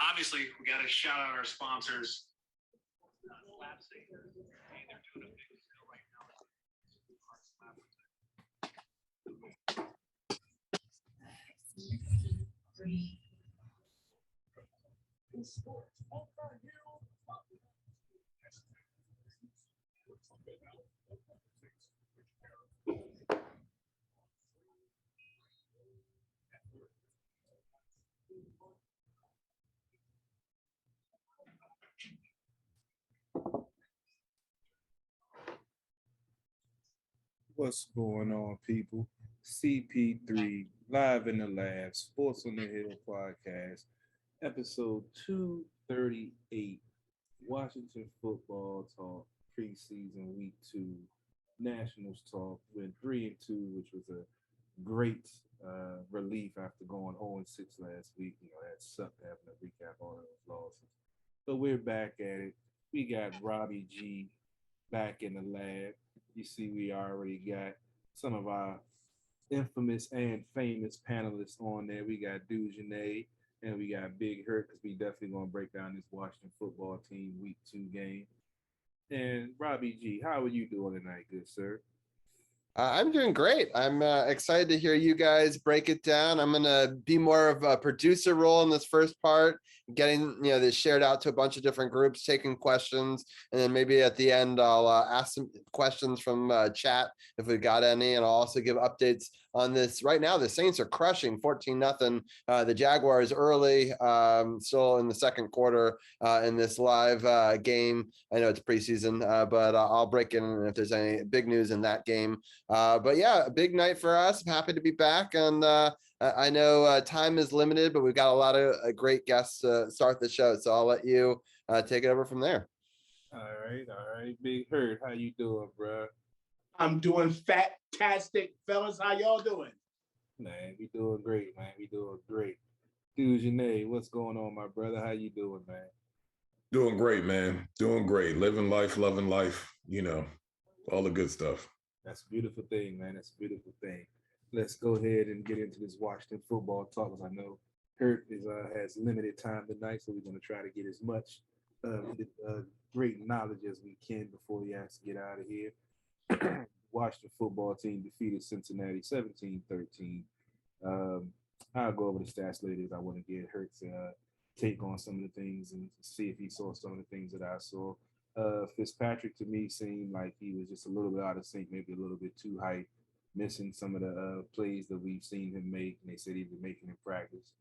obviously, we got to shout out our sponsors. Slap Savers. Hey, they're doing a big sale right now. What's going on, people? CP3 live in the lab, Sports on the Hill podcast, episode 238. Washington football talk, preseason week 2, Nationals talk. Went 3-2, which was a great relief after going 0-6 last week. That sucked having to recap all those losses. But we're back at it. We got Robbie G back in the lab. You see, we already got some of our infamous and famous panelists on there. We got Dujanay and we got Big Hurt because we definitely going to break down this Washington football team week 2 game. And Robbie G, how are you doing tonight, good sir? I'm doing great. I'm excited to hear you guys break it down. I'm going to be more of a producer role in this first part, getting this shared out to a bunch of different groups, taking questions, and then maybe at the end I'll ask some questions from chat if we got any, and I'll also give updates on this. Right now, the Saints are crushing 14-0. The Jaguars early, still in the second quarter in this live game. I know it's preseason, but I'll break in if there's any big news in that game. But yeah, a big night for us. I'm happy to be back. And I know time is limited, but we've got a lot of great guests to start the show. So I'll let you take it over from there. All right. Big Hurt, how you doing, bro? I'm doing fantastic, fellas. How y'all doing? Man, we doing great, man. We doing great. Dujanay, what's going on, my brother? How you doing, man? Doing great, man. Doing great. Living life, loving life, all the good stuff. That's a beautiful thing, man. That's a beautiful thing. Let's go ahead and get into this Washington football talk, because I know Hurt has limited time tonight, so we're going to try to get as much great knowledge as we can before he has to get out of here. Washington football team defeated Cincinnati 17-13. I'll go over the stats later as I want to get Hurt's take on some of the things and see if he saw some of the things that I saw. Fitzpatrick to me seemed like he was just a little bit out of sync, maybe a little bit too hype, missing some of the plays that we've seen him make, and they said he'd been making in practice.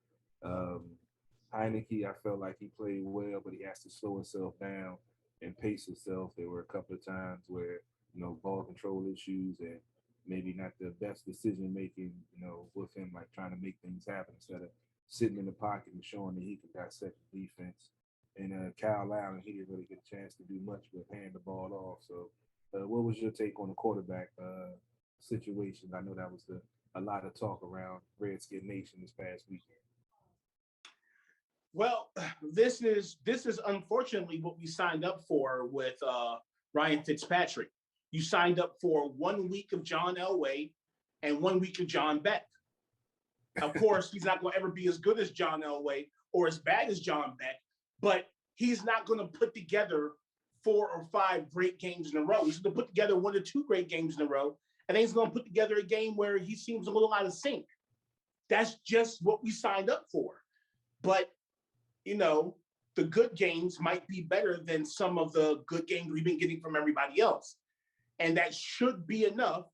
Heineke, I felt like he played well, but he has to slow himself down and pace himself. There were a couple of times where, ball control issues and maybe not the best decision making, with him, like trying to make things happen instead of sitting in the pocket and showing that he can dissect the defense. And Kyle Allen, he didn't really get a chance to do much but hand the ball off. So what was your take on the quarterback situation? I know that was a lot of talk around Redskin Nation this past weekend. Well, this is unfortunately what we signed up for with Ryan Fitzpatrick. You signed up for 1 week of John Elway and 1 week of John Beck. Of course, he's not going to ever be as good as John Elway or as bad as John Beck, but he's not going to put together 4 or 5 great games in a row. He's going to put together 1 or 2 great games in a row, and then he's going to put together a game where he seems a little out of sync. That's just what we signed up for. But, the good games might be better than some of the good games we've been getting from everybody else. And that should be enough,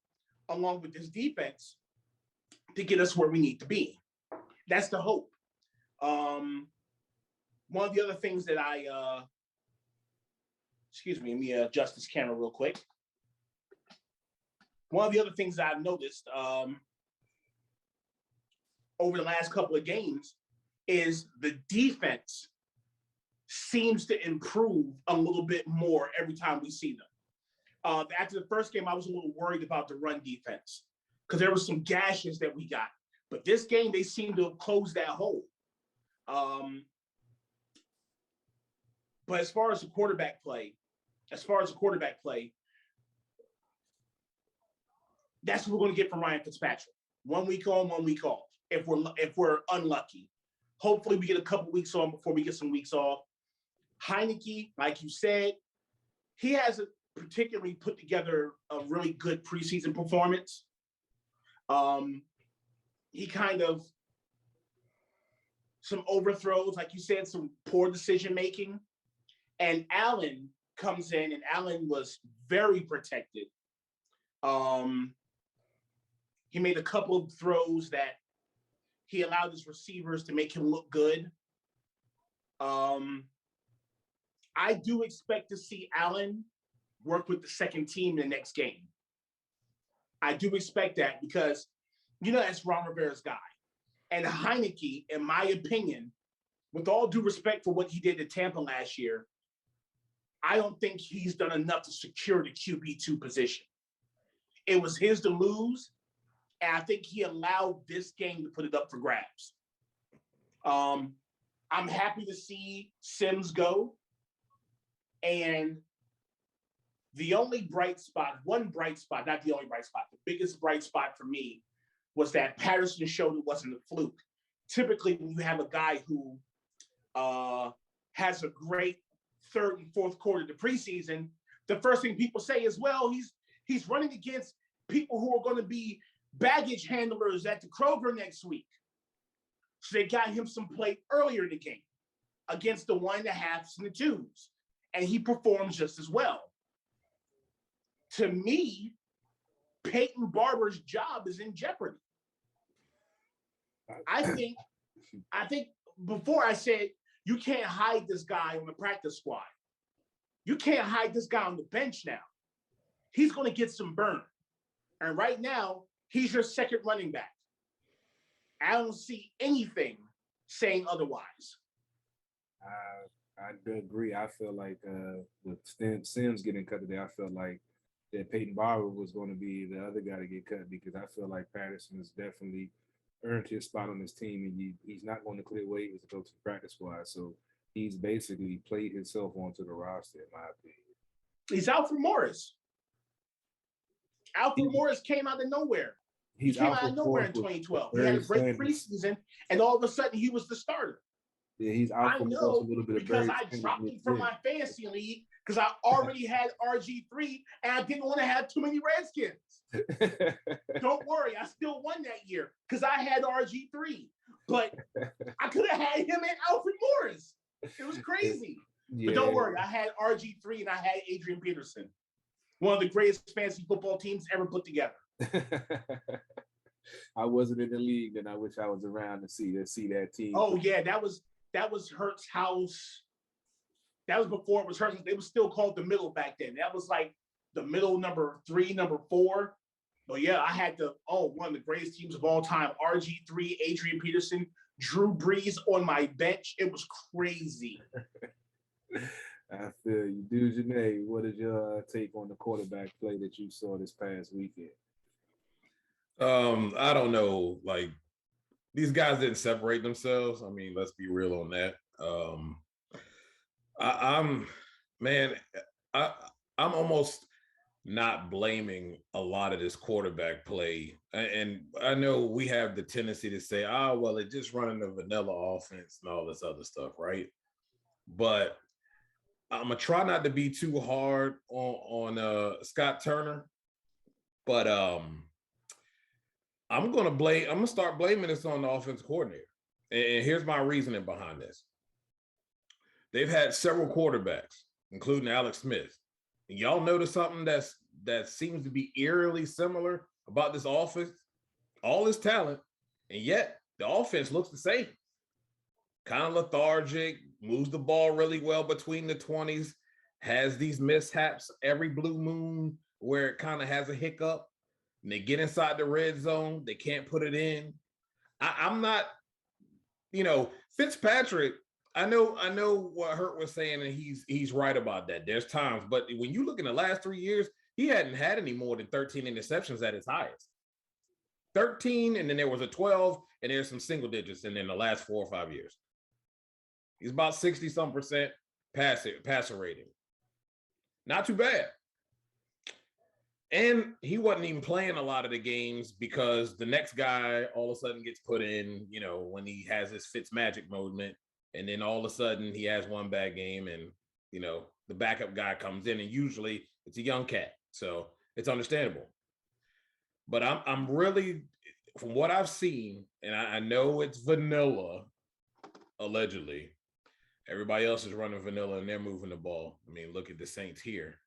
along with this defense, to get us where we need to be. That's the hope. One of the other things that let me adjust this camera real quick. One of the other things that I've noticed over the last couple of games is the defense seems to improve a little bit more every time we see them. After the first game, I was a little worried about the run defense because there were some gashes that we got. But this game, they seem to have closed that hole. But as far as the quarterback play, that's what we're going to get from Ryan Fitzpatrick. 1 week on, 1 week off, if we're unlucky. Hopefully we get a couple weeks on before we get some weeks off. Heineke, like you said, he hasn't particularly put together a really good preseason performance. He kind of, some overthrows, like you said, some poor decision making. And Allen comes in, and Allen was very protected. He made a couple of throws that he allowed his receivers to make him look good. I do expect to see Allen work with the second team in the next game. I do expect that because, that's Ron Rivera's guy. And Heineke, in my opinion, with all due respect for what he did at Tampa last year, I don't think he's done enough to secure the QB2 position. It was his to lose, and I think he allowed this game to put it up for grabs. I'm happy to see Sims go. And the only bright spot, not the only bright spot, the biggest bright spot for me was that Patterson showed it wasn't a fluke. Typically, when you have a guy who has a great third and fourth quarter of the preseason, the first thing people say is, well, he's running against people who are going to be baggage handlers at the Kroger next week. So they got him some play earlier in the game against the 1.5s and the 2s. And he performs just as well. To me, Peyton Barber's job is in jeopardy. I think before I said, you can't hide this guy on the practice squad. You can't hide this guy on the bench now. He's going to get some burn. And right now, he's your second running back. I don't see anything saying otherwise. I do agree. I feel like with Sims getting cut today, I felt like that Peyton Barber was going to be the other guy to get cut because I feel like Patterson has definitely earned his spot on this team, and he's not going to clear waivers to go to the practice squad. So he's basically played himself onto the roster, in my opinion. He's Alfred Morris. Alfred Morris came out of nowhere. He came out of nowhere in 2012. He had a great preseason, and all of a sudden he was the starter. Yeah, he's out for a little bit because I dropped him from my fantasy league because I already had RG3 and I didn't want to have too many Redskins. Don't worry, I still won that year because I had RG3, but I could have had him and Alfred Morris. It was crazy. Yeah. But don't worry, I had RG3 and I had Adrian Peterson, one of the greatest fantasy football teams ever put together. I wasn't in the league, and I wish I was around to see that team. Oh yeah, that was Hurt's house. That was before it was Hurt's. It was still called the middle back then. That was like the middle, number 3, number 4. But yeah, I had one of the greatest teams of all time. RG3, Adrian Peterson, Drew Brees on my bench. It was crazy. I feel you. Dude, Janae, what is your take on the quarterback play that you saw this past weekend? I don't know. Like, these guys didn't separate themselves. I mean, let's be real on that. I'm almost not blaming a lot of this quarterback play. And I know we have the tendency to say, well, it's just running a vanilla offense and all this other stuff, right? But I'm going to try not to be too hard on Scott Turner. But I'm going to start blaming this on the offensive coordinator. And here's my reasoning behind this. They've had several quarterbacks, including Alex Smith. And y'all notice something that seems to be eerily similar about this offense? All this talent, and yet the offense looks the same. Kind of lethargic, moves the ball really well between the 20s, has these mishaps every blue moon where it kind of has a hiccup. And they get inside the red zone, they can't put it in. I'm not, Fitzpatrick, I know what Hurt was saying, and he's right about that. There's times, but when you look in the last 3 years, he hadn't had any more than 13 interceptions at his highest. 13, and then there was a 12, and there's some single digits, and then the last 4 or 5 years. He's about 60-some% passer rating. Not too bad. And he wasn't even playing a lot of the games because the next guy all of a sudden gets put in, you know, when he has his Fitzmagic moment. And then all of a sudden he has one bad game and, you know, the backup guy comes in and usually it's a young cat. So it's understandable. But I'm really, from what I've seen, and I know it's vanilla, allegedly. Everybody else is running vanilla and they're moving the ball. I mean, look at the Saints here.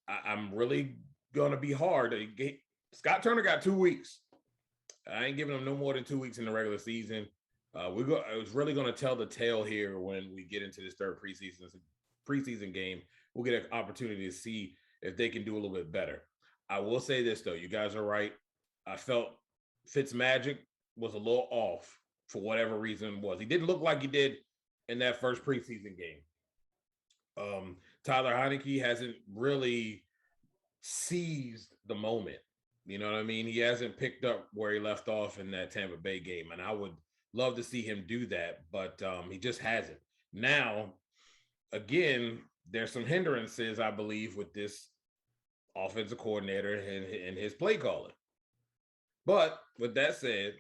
I'm really gonna be hard. Scott Turner got 2 weeks. I ain't giving him no more than 2 weeks in the regular season. I was really gonna tell the tale here when we get into this third preseason game. We'll get an opportunity to see if they can do a little bit better. I will say this though, you guys are right. I felt Fitzmagic was a little off for whatever reason it was. He didn't look like he did in that first preseason game. Tyler Heineke hasn't really seized the moment. You know what I mean? He hasn't picked up where he left off in that Tampa Bay game. And I would love to see him do that, but he just hasn't. Now, again, there's some hindrances, I believe, with this offensive coordinator and his play calling. But with that said,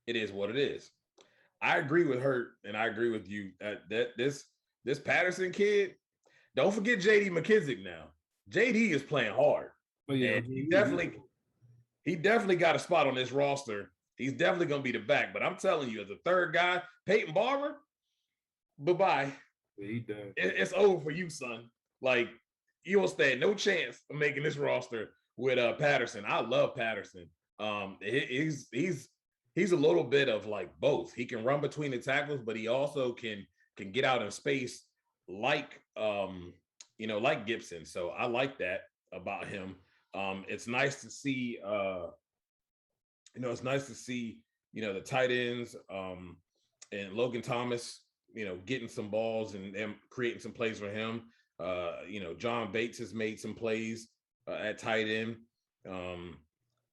it is what it is. I agree with Hurt, and I agree with you that this Patterson kid, don't forget JD McKissick now. JD is playing hard. But yeah, and he definitely got a spot on this roster. He's definitely going to be the back. But I'm telling you, as a third guy, Peyton Barber, bye-bye. Yeah, he does. It's over for you, son. Like, you don't stand no chance of making this roster with Patterson. I love Patterson. He's a little bit of like both. He can run between the tackles, but he also can get out in space like like Gibson. So I like that about him. It's nice to see the tight ends and Logan Thomas, getting some balls and creating some plays for him. John Bates has made some plays at tight end.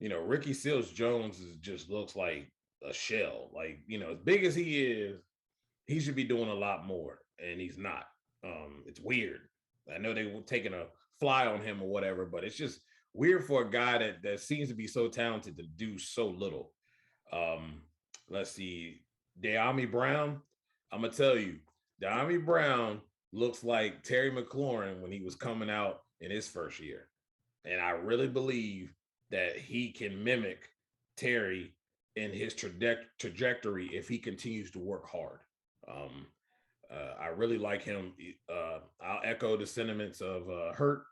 Ricky Seals-Jones just looks like a shell. Like, as big as he is, he should be doing a lot more, and he's not. It's weird. I know they were taking a fly on him or whatever, but it's just weird for a guy that seems to be so talented to do so little. Let's see. De'Ami Brown, I'm going to tell you, De'Ami Brown looks like Terry McLaurin when he was coming out in his first year. And I really believe that he can mimic Terry in his trajectory if he continues to work hard. I really like him. I'll echo the sentiments of Hurt,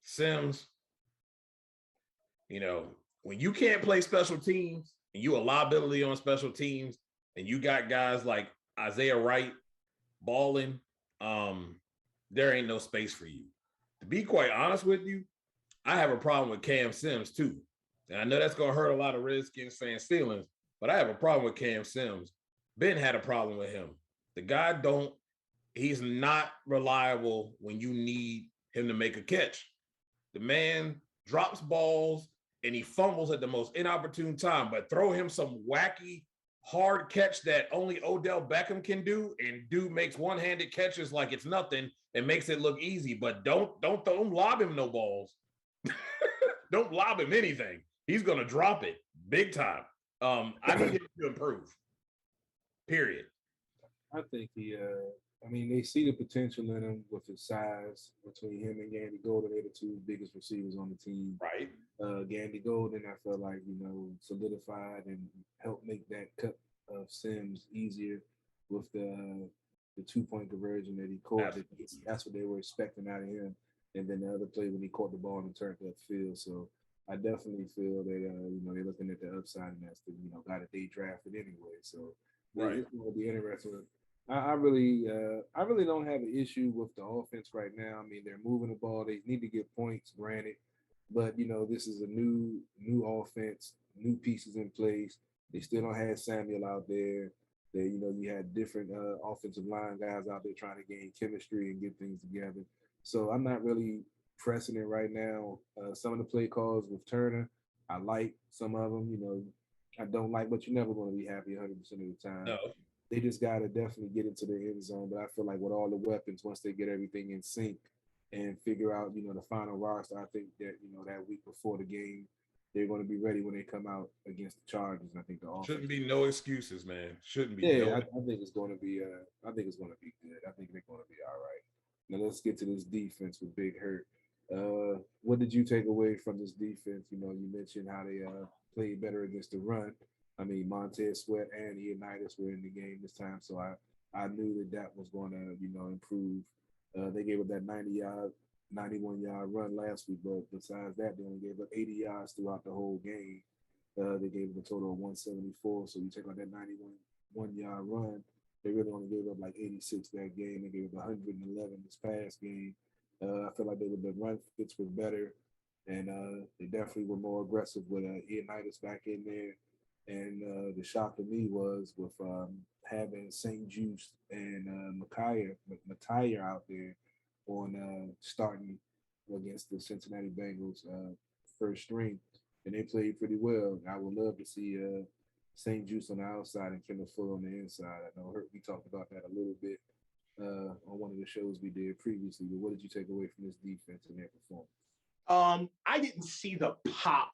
Sims. When you can't play special teams and you a liability on special teams and you got guys like Isaiah Wright balling, there ain't no space for you. To be quite honest with you, I have a problem with Cam Sims too. And I know that's going to hurt a lot of Redskins fans' feelings, but I have a problem with Cam Sims. Ben had a problem with him. The guy he's not reliable when you need him to make a catch. The man drops balls and he fumbles at the most inopportune time, but throw him some wacky, hard catch that only Odell Beckham can do, and dude makes one-handed catches like it's nothing and makes it look easy, but don't lob him no balls. Don't lob him anything. He's going to drop it big time. I need him to improve. Period. I think they see the potential in him with his size. Between him and Gandy Golden, they're the two biggest receivers on the team. Right. Gandy Golden, I felt like, solidified and helped make that cut of Sims easier with the 2-point conversion that he caught. That's what they were expecting out of him. And then the other play when he caught the ball and turned upfield. So I definitely feel that they're looking at the upside, and that's the guy that they drafted anyway. So right, it's going to be interesting. I really don't have an issue with the offense right now. I mean, they're moving the ball. They need to get points, granted, but this is a new offense, new pieces in place. They still don't have Samuel out there. You had different offensive line guys out there trying to gain chemistry and get things together. So I'm not really pressing it right now. Some of the play calls with Turner, I like some of them. I don't like, but you're never going to be happy 100% of the time. No. They just got to definitely get into the end zone. But I feel like with all the weapons, once they get everything in sync, and figure out, the final roster. I think that, that week before the game, they're going to be ready when they come out against the Chargers. I think the offense. Shouldn't be no excuses, man. Shouldn't be. Yeah, I think it's going to be. I think it's going to be good. I think they're going to be all right. Now let's get to this defense with Big Hurt. What did you take away from this defense? You mentioned how they played better against the run. I mean, Montez Sweat and Ioannidis were in the game this time, so I knew that was going to improve. They gave up that 91-yard run last week, but besides that, they only gave up 80 yards throughout the whole game. They gave up a total of 174. So you take out that 91-yard run, they really only gave up like 86 that game. They gave up 111 this past game. I feel like the run fits were better, and they definitely were more aggressive with Ioannidis back in there. And the shock to me was with having St. Juice and Matiah out there on starting against the Cincinnati Bengals first string, and they played pretty well. I would love to see St. Juice on the outside and Kendall Fuller on the inside. I know we talked about that a little bit on one of the shows we did previously, but what did you take away from this defense and their performance? I didn't see the pop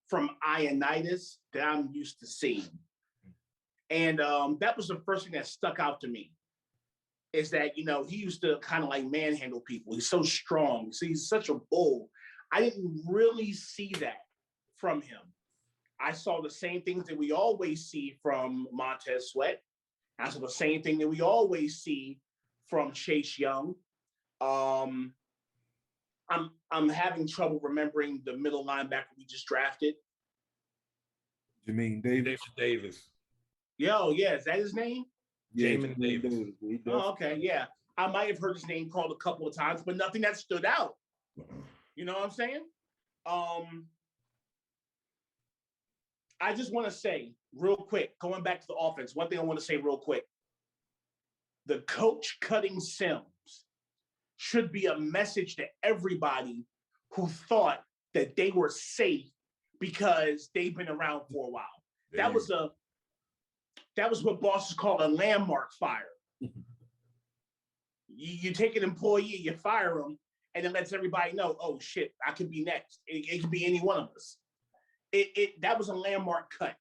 from Ioannidis that I'm used to seeing. And that was the first thing that stuck out to me, is that, he used to kind of like manhandle people. He's so strong. So he's such a bull. I didn't really see that from him. I saw the same things that we always see from Montez Sweat. I saw the same thing that we always see from Chase Young. I'm having trouble remembering the middle linebacker we just drafted. Jermaine Davis. Davis. Yo, yeah, is that his name? Yeah, Jamin Davis. Oh, okay, yeah. I might have heard his name called a couple of times, but nothing that stood out. You know what I'm saying? I just want to say real quick, going back to the offense, one thing I want to say real quick. The coach cutting Sims should be a message to everybody who thought that they were safe because they've been around for a while. That was what bosses call a landmark fire. You take an employee, you fire them, and it lets everybody know, oh shit, I could be next. It could be any one of us. That was a landmark cut.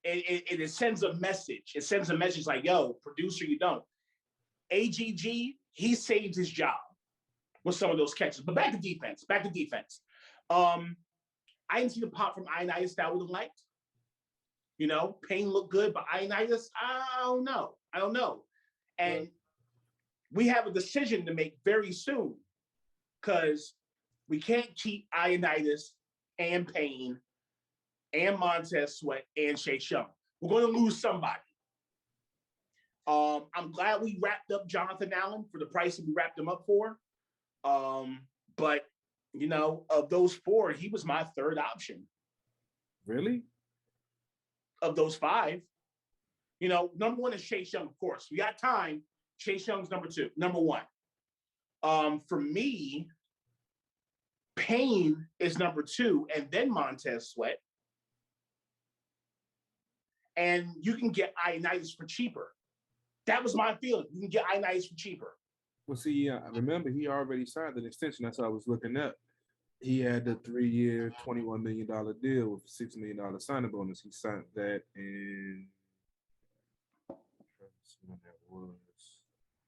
It sends a message. It sends a message like, yo, producer, you don't. AGG, he saved his job with some of those catches. But back to defense. I didn't see the pop from Ioannidis that I would have liked. Payne looked good, but Ioannidis, I don't know. And we have a decision to make very soon, because we can't keep Ioannidis and Payne and Montez Sweat and Chase Young. We're going to lose somebody. I'm glad we wrapped up Jonathan Allen for the price that we wrapped him up for. But, of those four, he was my third option. Really? Of those five. Number one is Chase Young, of course. We got time. Chase Young's number one. For me, Payne is number two, and then Montez Sweat. And you can get Ioannidis for cheaper. That was my feeling. You can get Ioannidis for cheaper. Well, see, I remember he already signed an extension. That's what I was looking up. He had the 3-year, $21 million deal with a $6 million signing bonus. He signed that in, when that was,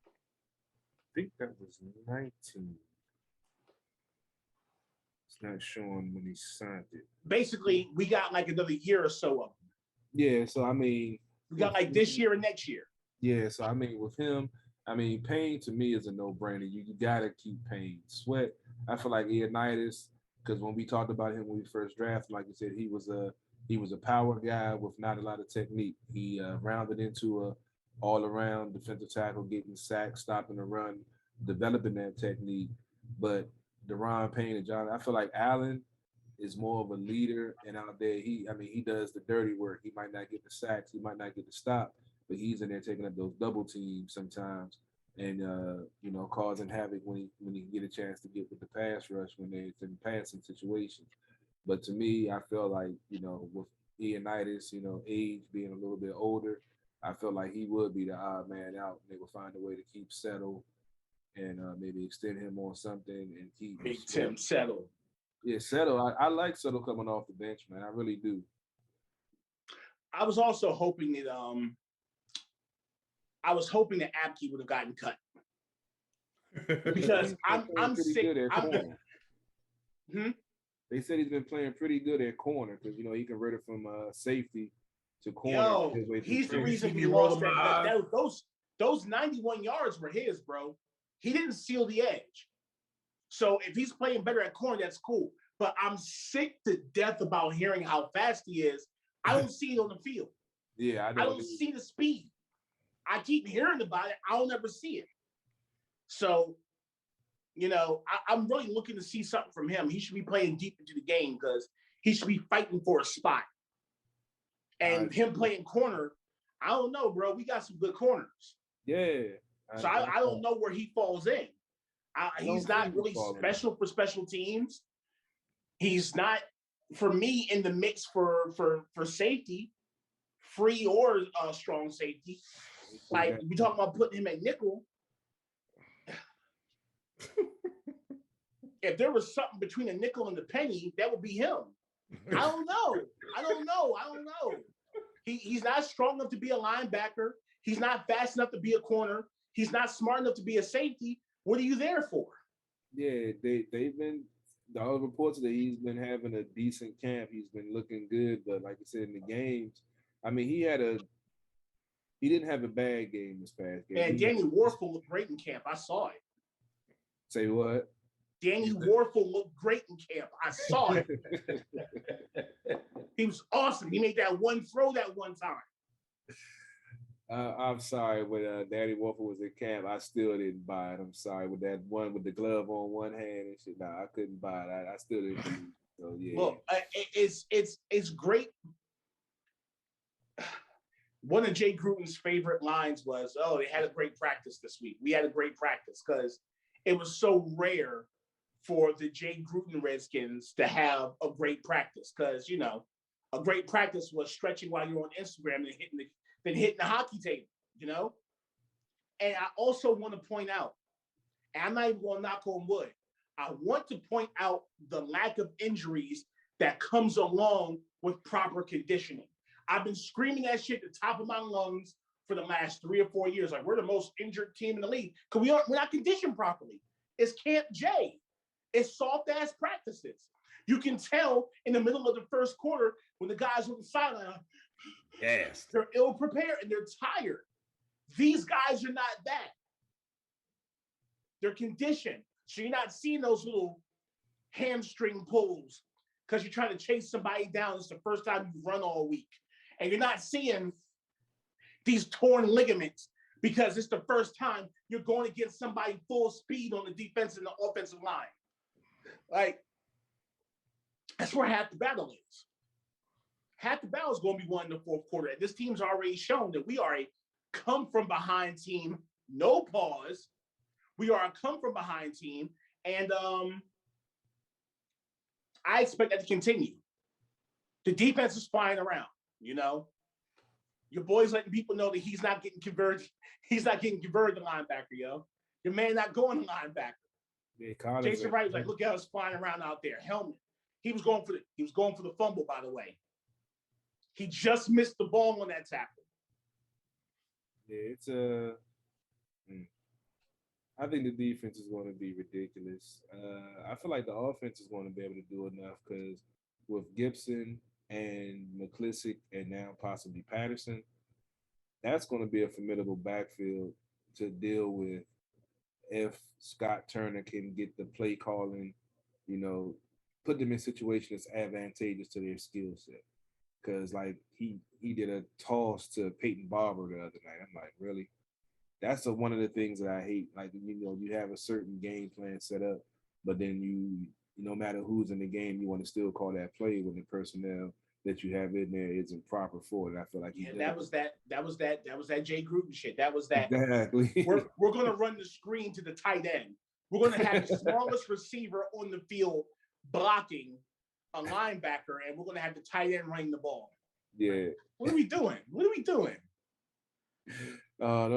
I think that was 19. It's not showing when he signed it. Basically, we got like another year or so of him. Yeah, so I mean, we got like this year and next year. Yeah, so I mean, with him, Payne to me is a no-brainer. You gotta keep Payne. Sweat, I feel like Ioannidis, because when we talked about him when we first drafted, like you said, he was a power guy with not a lot of technique. He rounded into a all-around defensive tackle, getting sacks, stopping the run, developing that technique. But Deron Payne and John, I feel like Allen is more of a leader, and out there, he does the dirty work. He might not get the sacks, he might not get the stop, but he's in there taking up those double teams sometimes, and causing havoc when he can get a chance to get with the pass rush when it's in passing situations. But to me, I feel like with Ioannidis, age being a little bit older, I feel like he would be the odd man out, and they would find a way to keep Settle and maybe extend him on something and keep Big Tim settle. Yeah, Settle. I like Settle coming off the bench, man. I really do. I was also hoping that Abke would have gotten cut because I'm pretty sick. good at corner. Hmm? They said he's been playing pretty good at corner because he converted from safety to corner. Yo, his way through he's the training. reason we me lost rolling my that. Those 91 yards were his, bro. He didn't seal the edge. So if he's playing better at corner, that's cool. But I'm sick to death about hearing how fast he is. I don't see it on the field. Yeah, I don't see the speed. I keep hearing about it. I don't ever see it. So, I'm really looking to see something from him. He should be playing deep into the game because he should be fighting for a spot. And him playing corner, I don't know, bro. We got some good corners. Yeah. So I don't know where he falls in. He's not really special for special teams. He's not, for me, in the mix for safety, free or strong safety. Like, we talking about putting him at nickel. If there was something between a nickel and the penny, that would be him. I don't know. He's not strong enough to be a linebacker. He's not fast enough to be a corner. He's not smart enough to be a safety. What are you there for? Yeah, they've been, all the reports that he's been having a decent camp. He's been looking good, but like I said, in the games, I mean, he didn't have a bad game this past game. And Danny Warfel looked great in camp. I saw it. Say what? Danny Warfel looked great in camp. I saw it. He was awesome. He made that one throw that one time. I'm sorry, when Danny Wolfer was in camp, I still didn't buy it. I'm sorry, with that one with the glove on one hand and shit. I couldn't buy it. I still didn't. Believe it. So yeah. Look, it's great. One of Jay Gruden's favorite lines was, "Oh, they had a great practice this week. We had a great practice," because it was so rare for the Jay Gruden Redskins to have a great practice. Because a great practice was stretching while you're on Instagram and hitting the hockey table, And I also want to point out, and I'm not even going to knock on wood, I want to point out the lack of injuries that comes along with proper conditioning. I've been screaming that shit at the top of my lungs for the last 3 or 4 years. Like, we're the most injured team in the league because we're not conditioned properly. It's Camp J. It's soft-ass practices. You can tell in the middle of the first quarter when the guys on the sideline, yes, they're ill-prepared and they're tired. These guys are not that. They're conditioned. So you're not seeing those little hamstring pulls because you're trying to chase somebody down. It's the first time you've run all week. And you're not seeing these torn ligaments because it's the first time you're going against somebody full speed on the defense and the offensive line. Like, that's where half the battle is. Half the battle is going to be won in the fourth quarter. And this team's already shown that we are a come-from-behind team, no pause. We are a come-from-behind team. And I expect that to continue. The defense is flying around, Your boy's letting people know that he's not getting converted. He's not getting converted to linebacker, yo. Your man not going to linebacker. Yeah, Jason Wright was like, look at us flying around out there. Helmet. He was going for the fumble, by the way. He just missed the ball on that tackle. Yeah, it's I think the defense is going to be ridiculous. I feel like the offense is going to be able to do enough because with Gibson and McClissick and now possibly Patterson, that's going to be a formidable backfield to deal with if Scott Turner can get the play calling, put them in situations that's advantageous to their skill set. Because, like, he did a toss to Peyton Barber the other night. I'm like, really? That's one of the things that I hate. Like, you have a certain game plan set up, but then you no matter who's in the game, you want to still call that play when the personnel that you have in there isn't proper for it. I feel like that was that Jay Gruden shit. That was that. Exactly. We're gonna run the screen to the tight end. We're gonna have the smallest receiver on the field blocking a linebacker, and we're gonna have the tight end running the ball. Yeah. What are we doing? Don't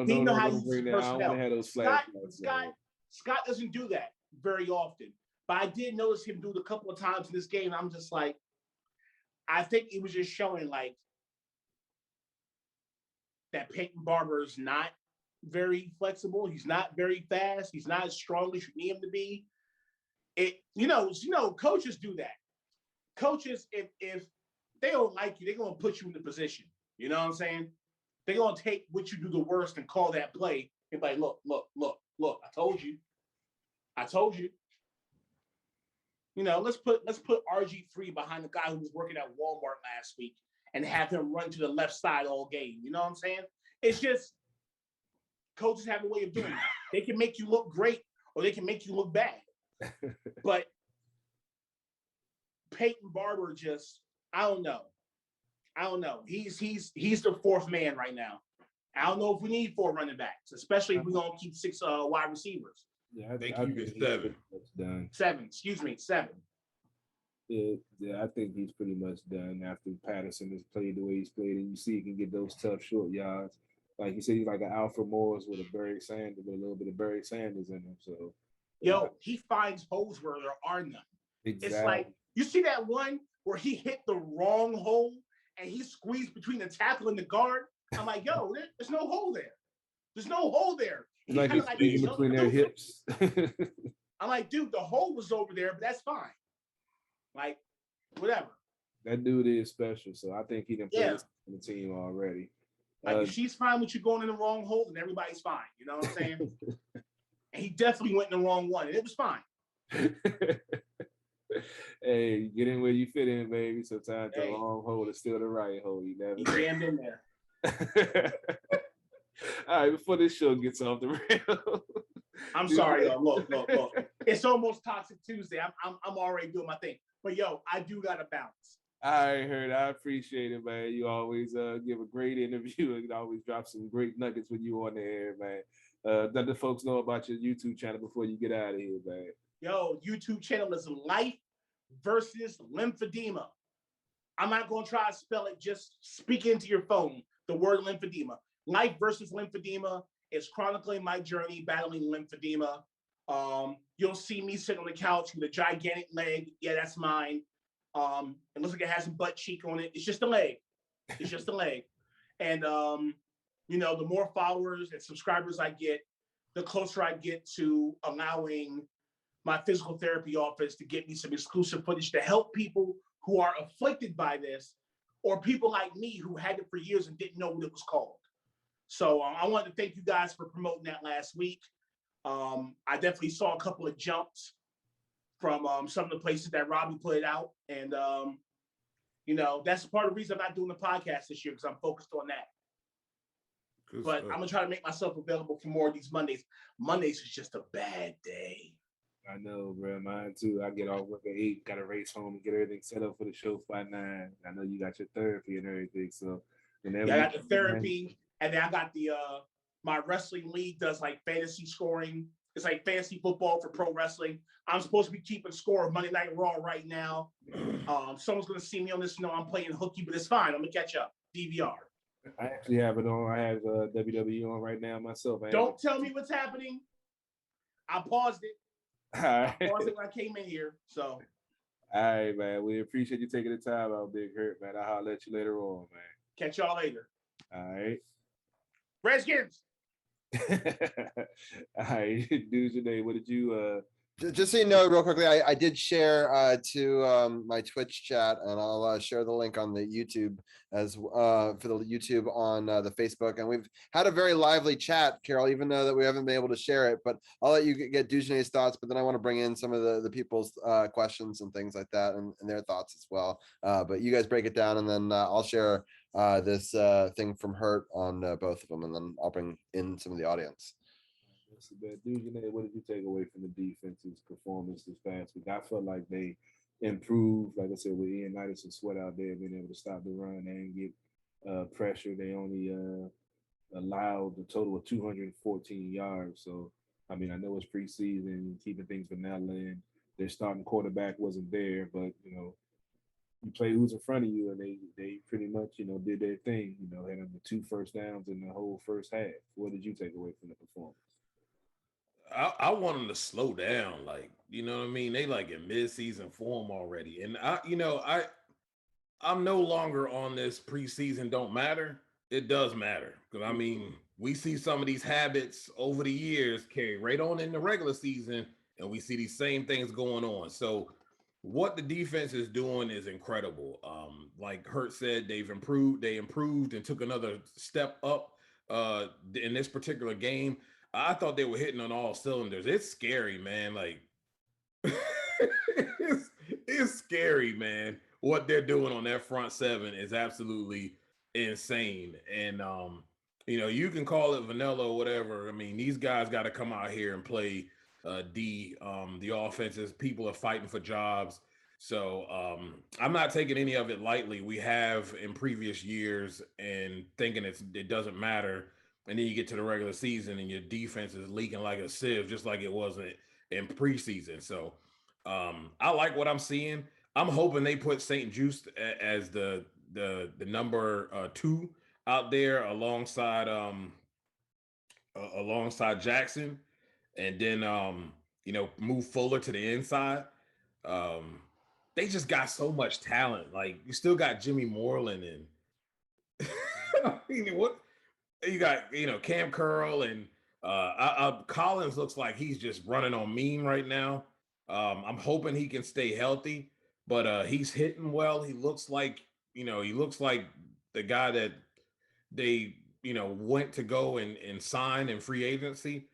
bring that. I don't want to have those flashbacks. Scott doesn't do that very often. But I did notice him do it a couple of times in this game. I'm just like, I think it was just showing like that Peyton Barber is not very flexible. He's not very fast. He's not as strong as you need him to be. Coaches do that. Coaches, if they don't like you, they're gonna put you in the position. You know what I'm saying? They're gonna take what you do the worst and call that play. And like, look, I told you. Let's put RG3 behind the guy who was working at Walmart last week and have him run to the left side all game. You know what I'm saying? It's just coaches have a way of doing it. They can make you look great or they can make you look bad. But Peyton Barber just, I don't know. He's the fourth man right now. I don't know if we need 4 running backs, especially if we're gonna keep 6 wide receivers. Yeah, I Think think you he's get 7. done. 7. Yeah, I think he's pretty much done after Patterson has played the way he's played, and you see he can get those tough short yards. Like you said, he's like an Alfred Morris with a Barry Sanders, with a little bit of Barry Sanders in him. So, He finds holes where there are none. exactly. It's like, you see that one where he hit the wrong hole and he squeezed between the tackle and the guard? I'm like, there's no hole there. There's no hole there. It's like it's squeezing between their hips. I'm like, dude, the hole was over there, but that's fine. Like, whatever. That dude is special, so I think he done played Yeah. on the team already. Like, if she's fine with you going in the wrong hole, then everybody's fine. You know what I'm saying? And he definitely went in the wrong one, and it was fine. Hey, get in where you fit in, baby. Sometimes the wrong hole is still the right hole. You never He jammed in there. All right, before this show gets off the rails. I'm sorry, yo. Look. It's almost Toxic Tuesday. I'm already doing my thing. But I do gotta bounce. I heard. I appreciate it, man. You always give a great interview and always drop some great nuggets when you on the air, man. Let the folks know about your YouTube channel before you get out of here, man. YouTube channel is Life versus Lymphedema. I'm not gonna try to spell it. Just speak into your phone the word lymphedema. Life versus Lymphedema is chronicling my journey battling lymphedema. You'll see me sitting on the couch with a gigantic leg. Yeah, that's mine. It looks like it has a butt cheek on it. It's just a leg. And the more followers and subscribers I get, the closer I get to allowing my physical therapy office to get me some exclusive footage to help people who are afflicted by this, or people like me who had it for years and didn't know what it was called. So I wanted to thank you guys for promoting that last week. I definitely saw a couple of jumps from some of the places that Robbie put it out. And, that's part of the reason I'm not doing the podcast this year, because I'm focused on that. But I'm going to try to make myself available for more of these Mondays. Mondays is just a bad day. I know, bro. Mine too. I get off work at 8, got to race home and get everything set up for the show by 9. I know you got your therapy and everything. So whenever I got the therapy, and then I got the my wrestling league does like fantasy scoring. It's like fantasy football for pro wrestling. I'm supposed to be keeping score of Monday Night Raw right now. Someone's gonna see me on this. I'm playing hooky, but it's fine. I'm gonna catch up. DVR. I actually have it on. I have WWE on right now myself. Don't tell me what's happening. I paused it. All right. I paused it when I came in here. So. All right, man. We appreciate you taking the time out, Big Hurt, man. I'll holler at you later on, man. Catch y'all later. All right. Redskins. All right. Dude, Janae, what did you Just so you know, real quickly, I did share to my Twitch chat, and I'll share the link on the YouTube as for the YouTube on the Facebook. And we've had a very lively chat, Carol, even though that we haven't been able to share it. But I'll let you get Dujanay's thoughts, but then I want to bring in some of the people's questions and things like that, and their thoughts as well. But you guys break it down, and then I'll share this thing from Hurt on both of them, and then I'll bring in some of the audience. That's a bad dude. Janae, what did you take away from the defense's performance this past week? I felt like they improved, like I said, with Ian Knights and Sweat out there, being able to stop the run and get pressure. They only allowed a total of 214 yards. So, I mean, I know it's preseason, keeping things vanilla, and their starting quarterback wasn't there, but, you play who's in front of you, and they pretty much, did their thing, had them the 2 first downs in the whole first half. What did you take away from the performance? I want them to slow down. Like, you know what I mean? They like in mid-season form already. And I'm no longer on this preseason don't matter. It does matter. Because I mean, we see some of these habits over the years carry right on in the regular season, and we see these same things going on. So what the defense is doing is incredible. Like Hurt said, they improved and took another step up in this particular game. I thought they were hitting on all cylinders. It's scary, man. Like it's, it's scary, man. What they're doing on that front seven is absolutely insane. And you can call it vanilla or whatever. I mean, these guys got to come out here and play D. The offenses, people are fighting for jobs. So I'm not taking any of it lightly. We have in previous years and thinking it doesn't matter. And then you get to the regular season and your defense is leaking like a sieve, just like it wasn't in preseason. So I like what I'm seeing. I'm hoping they put St. Just as the number 2 out there alongside Jackson, and then move Fuller to the inside. Um, they just got so much talent. Like you still got Jimmy Moreland and I mean, what you got? Cam Curl and Collins looks like he's just running on mean right now. I'm hoping he can stay healthy, but he's hitting well. He looks like the guy that they went to go and sign in free agency.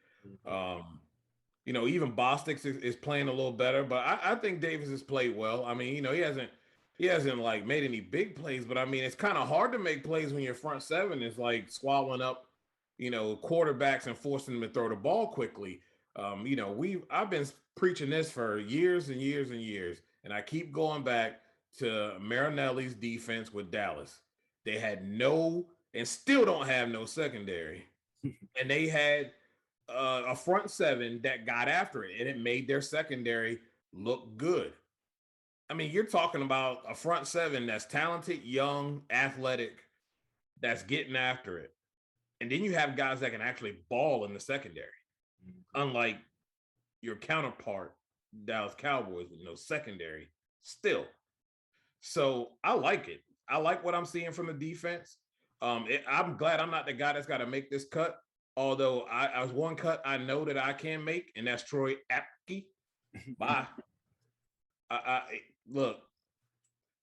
Even Bostic is playing a little better, but I think Davis has played well. I mean, he hasn't like made any big plays, but I mean, it's kind of hard to make plays when your front seven is like swallowing up, quarterbacks and forcing them to throw the ball quickly. I've been preaching this for years and years and years, and I keep going back to Marinelli's defense with Dallas. They had no and still don't have no secondary, and they had a front seven that got after it, and it made their secondary look good. I mean, you're talking about a front seven that's talented, young, athletic, that's getting after it. And then you have guys that can actually ball in the secondary, unlike your counterpart, Dallas Cowboys, with no secondary still. So I like it. I like what I'm seeing from the defense. I'm glad I'm not the guy that's got to make this cut. Although I was one cut I know that I can make, and that's Troy Apke. Bye. I look.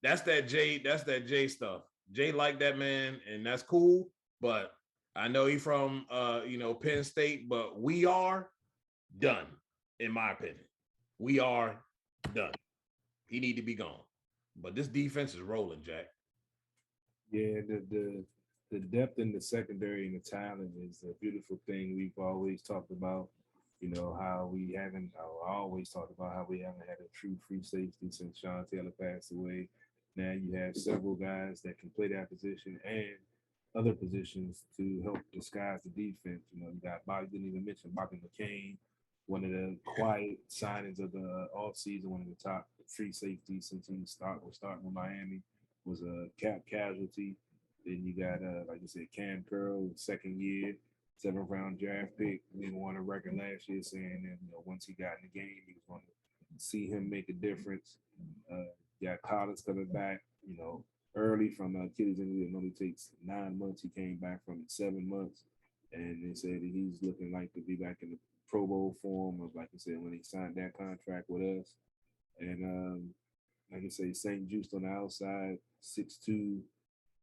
That's that Jay stuff. Jay like that man, and that's cool. But I know he from Penn State, but we are done, in my opinion. We are done. He need to be gone. But this defense is rolling, Jack. Yeah, the depth in the secondary and the talent is a beautiful thing. We've always talked about, how we haven't. I always talked about how we haven't had a true free safety since Sean Taylor passed away. Now you have several guys that can play that position and other positions to help disguise the defense. You got Bobby, didn't even mention Bobby McCain, one of the quiet signings of the offseason, one of the top free safeties since was starting with Miami, was a cap casualty. Then you got, like I said, Cam Curl, second year, 7th-round draft pick. We won a record last year saying that once he got in the game, he was going to see him make a difference. Got Collins coming back, early from Achilles injury. It only takes 9 months. He came back from it 7 months, and they said that he's looking like to be back in the Pro Bowl form of, like I said, when he signed that contract with us. And like I say, St. Just on the outside, 6'2",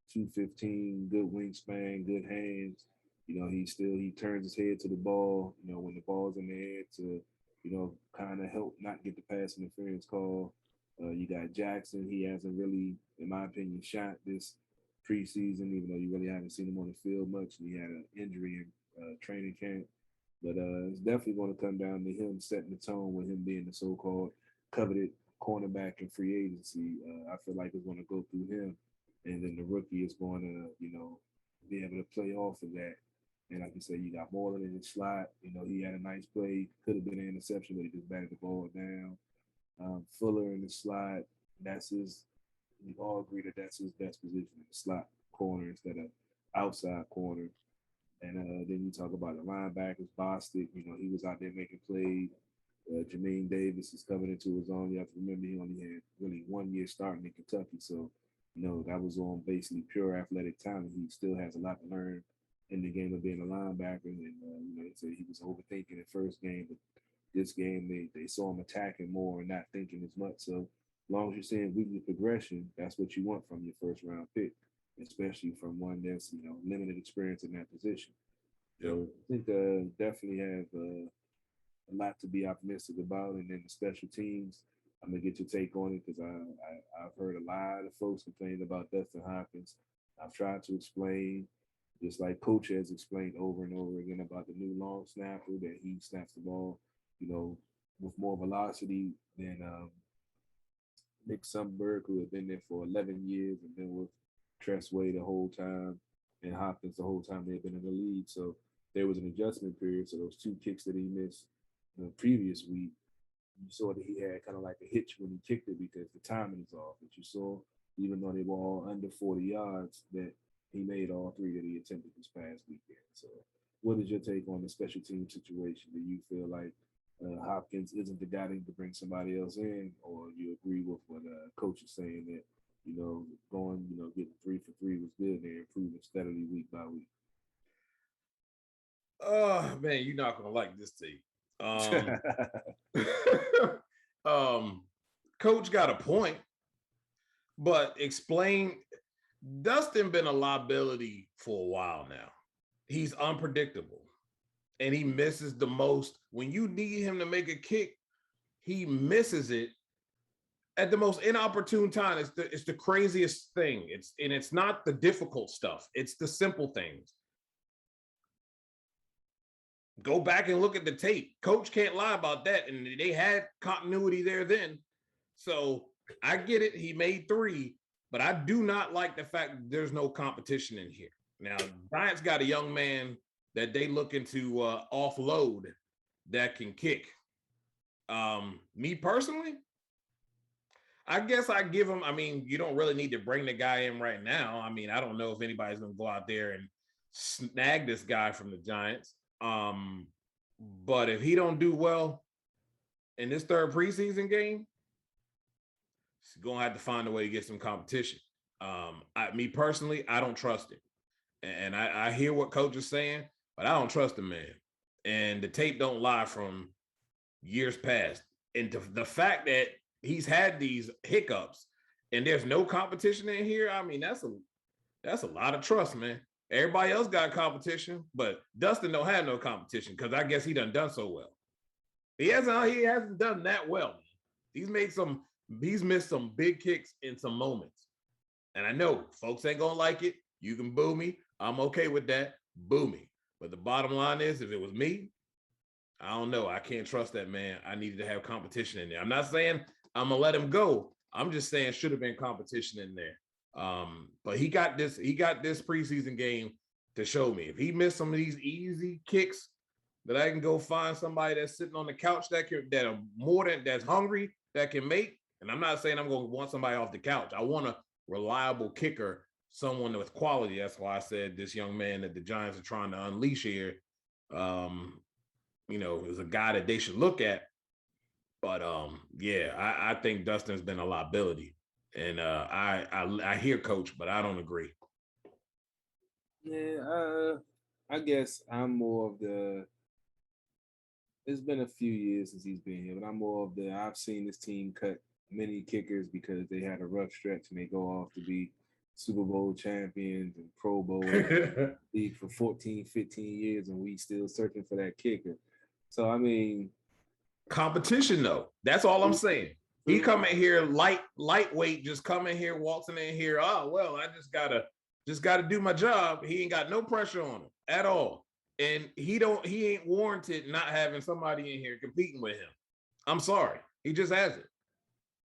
215, good wingspan, good hands. He turns his head to the ball, when the ball's in the air to, kind of help not get the pass interference call. You got Jackson. He hasn't really, in my opinion, shot this preseason, even though you really haven't seen him on the field much. He had an injury in training camp. But it's definitely going to come down to him setting the tone with him being the so-called coveted cornerback in free agency. I feel like it's going to go through him. And then the rookie is going to, be able to play off of that. And like you said, you got Moreland in the slot. He had a nice play. Could have been an interception, but he just batted the ball down. Fuller in the slot. We all agree that that's his best position in the slot corner instead of outside corner. And then you talk about the linebackers, Bostic, he was out there making plays. Jermaine Davis is coming into his own. You have to remember he only had really 1 year starting in Kentucky. So, that was on basically pure athletic talent. He still has a lot to learn in the game of being a linebacker. And, he said he was overthinking the first game, but this game they saw him attacking more and not thinking as much. So, as long as you're seeing weekly progression, that's what you want from your first round pick, especially from one that's, limited experience in that position. So I think definitely have a lot to be optimistic about. And then the special teams, I'm gonna get your take on it because I've heard a lot of folks complaining about Dustin Hopkins. I've tried to explain, just like Coach has explained over and over again about the new long snapper that he snaps the ball, with more velocity than Nick Sumberg, who had been there for 11 years and been with Tressway the whole time, and Hopkins the whole time they've been in the league. So there was an adjustment period. So those 2 kicks that he missed the previous week, you saw that he had kind of like a hitch when he kicked it because the timing is off. But you saw, even though they were all under 40 yards, that he made all 3 that he attempted this past weekend. So what is your take on the special team situation? Do you feel like Hopkins isn't the guy to bring somebody else in, or you agree with what Coach is saying that, going, getting 3 for 3 was good, they're improving steadily week by week? Oh man, you're not gonna like this tape. Coach got a point, but explain. Dustin been a liability for a while now. He's unpredictable, and he misses the most. When you need him to make a kick, he misses it at the most inopportune time. It's the craziest thing. It's not the difficult stuff. It's the simple things. Go back and look at the tape. Coach can't lie about that. And they had continuity there then. So I get it. He made 3, but I do not like the fact that there's no competition in here. Now, Giants got a young man that they looking to offload that can kick. Me personally, I guess I give him, you don't really need to bring the guy in right now. I don't know if anybody's going to go out there and snag this guy from the Giants. But if he don't do well in this 3rd preseason game, he's gonna have to find a way to get some competition. Me personally, I don't trust him, and I hear what Coach is saying, but I don't trust him, man. And the tape don't lie from years past. And the fact that he's had these hiccups and there's no competition in here, that's a lot of trust, man. Everybody else got competition, but Dustin don't have no competition because I guess he done so well. He hasn't done that well, man. He's missed some big kicks in some moments. And I know folks ain't gonna like it. You can boo me. I'm okay with that. Boo me. But the bottom line is, if it was me, I don't know. I can't trust that man. I needed to have competition in there. I'm not saying I'm gonna let him go. I'm just saying should have been competition in there. But he got this preseason game to show me. If he missed some of these easy kicks, that I can go find somebody that's sitting on the couch that's hungry, that can make. And I'm not saying I'm going to want somebody off the couch. I want a reliable kicker, someone with quality. That's why I said this young man that the Giants are trying to unleash here, is a guy that they should look at. But I think Dustin's been a liability. And I hear Coach, but I don't agree. Yeah, I guess I'm more of the. It's been a few years since he's been here, but I'm more of the. I've seen this team cut many kickers because they had a rough stretch and they go off to be Super Bowl champions and Pro Bowl league for 14, 15 years, and we still searching for that kicker. So competition though. That's all I'm saying. He come in here lightweight, just come in here, waltzing in here. Oh, well, I just gotta do my job. He ain't got no pressure on him at all. And he ain't warranted not having somebody in here competing with him. I'm sorry. He just hasn't.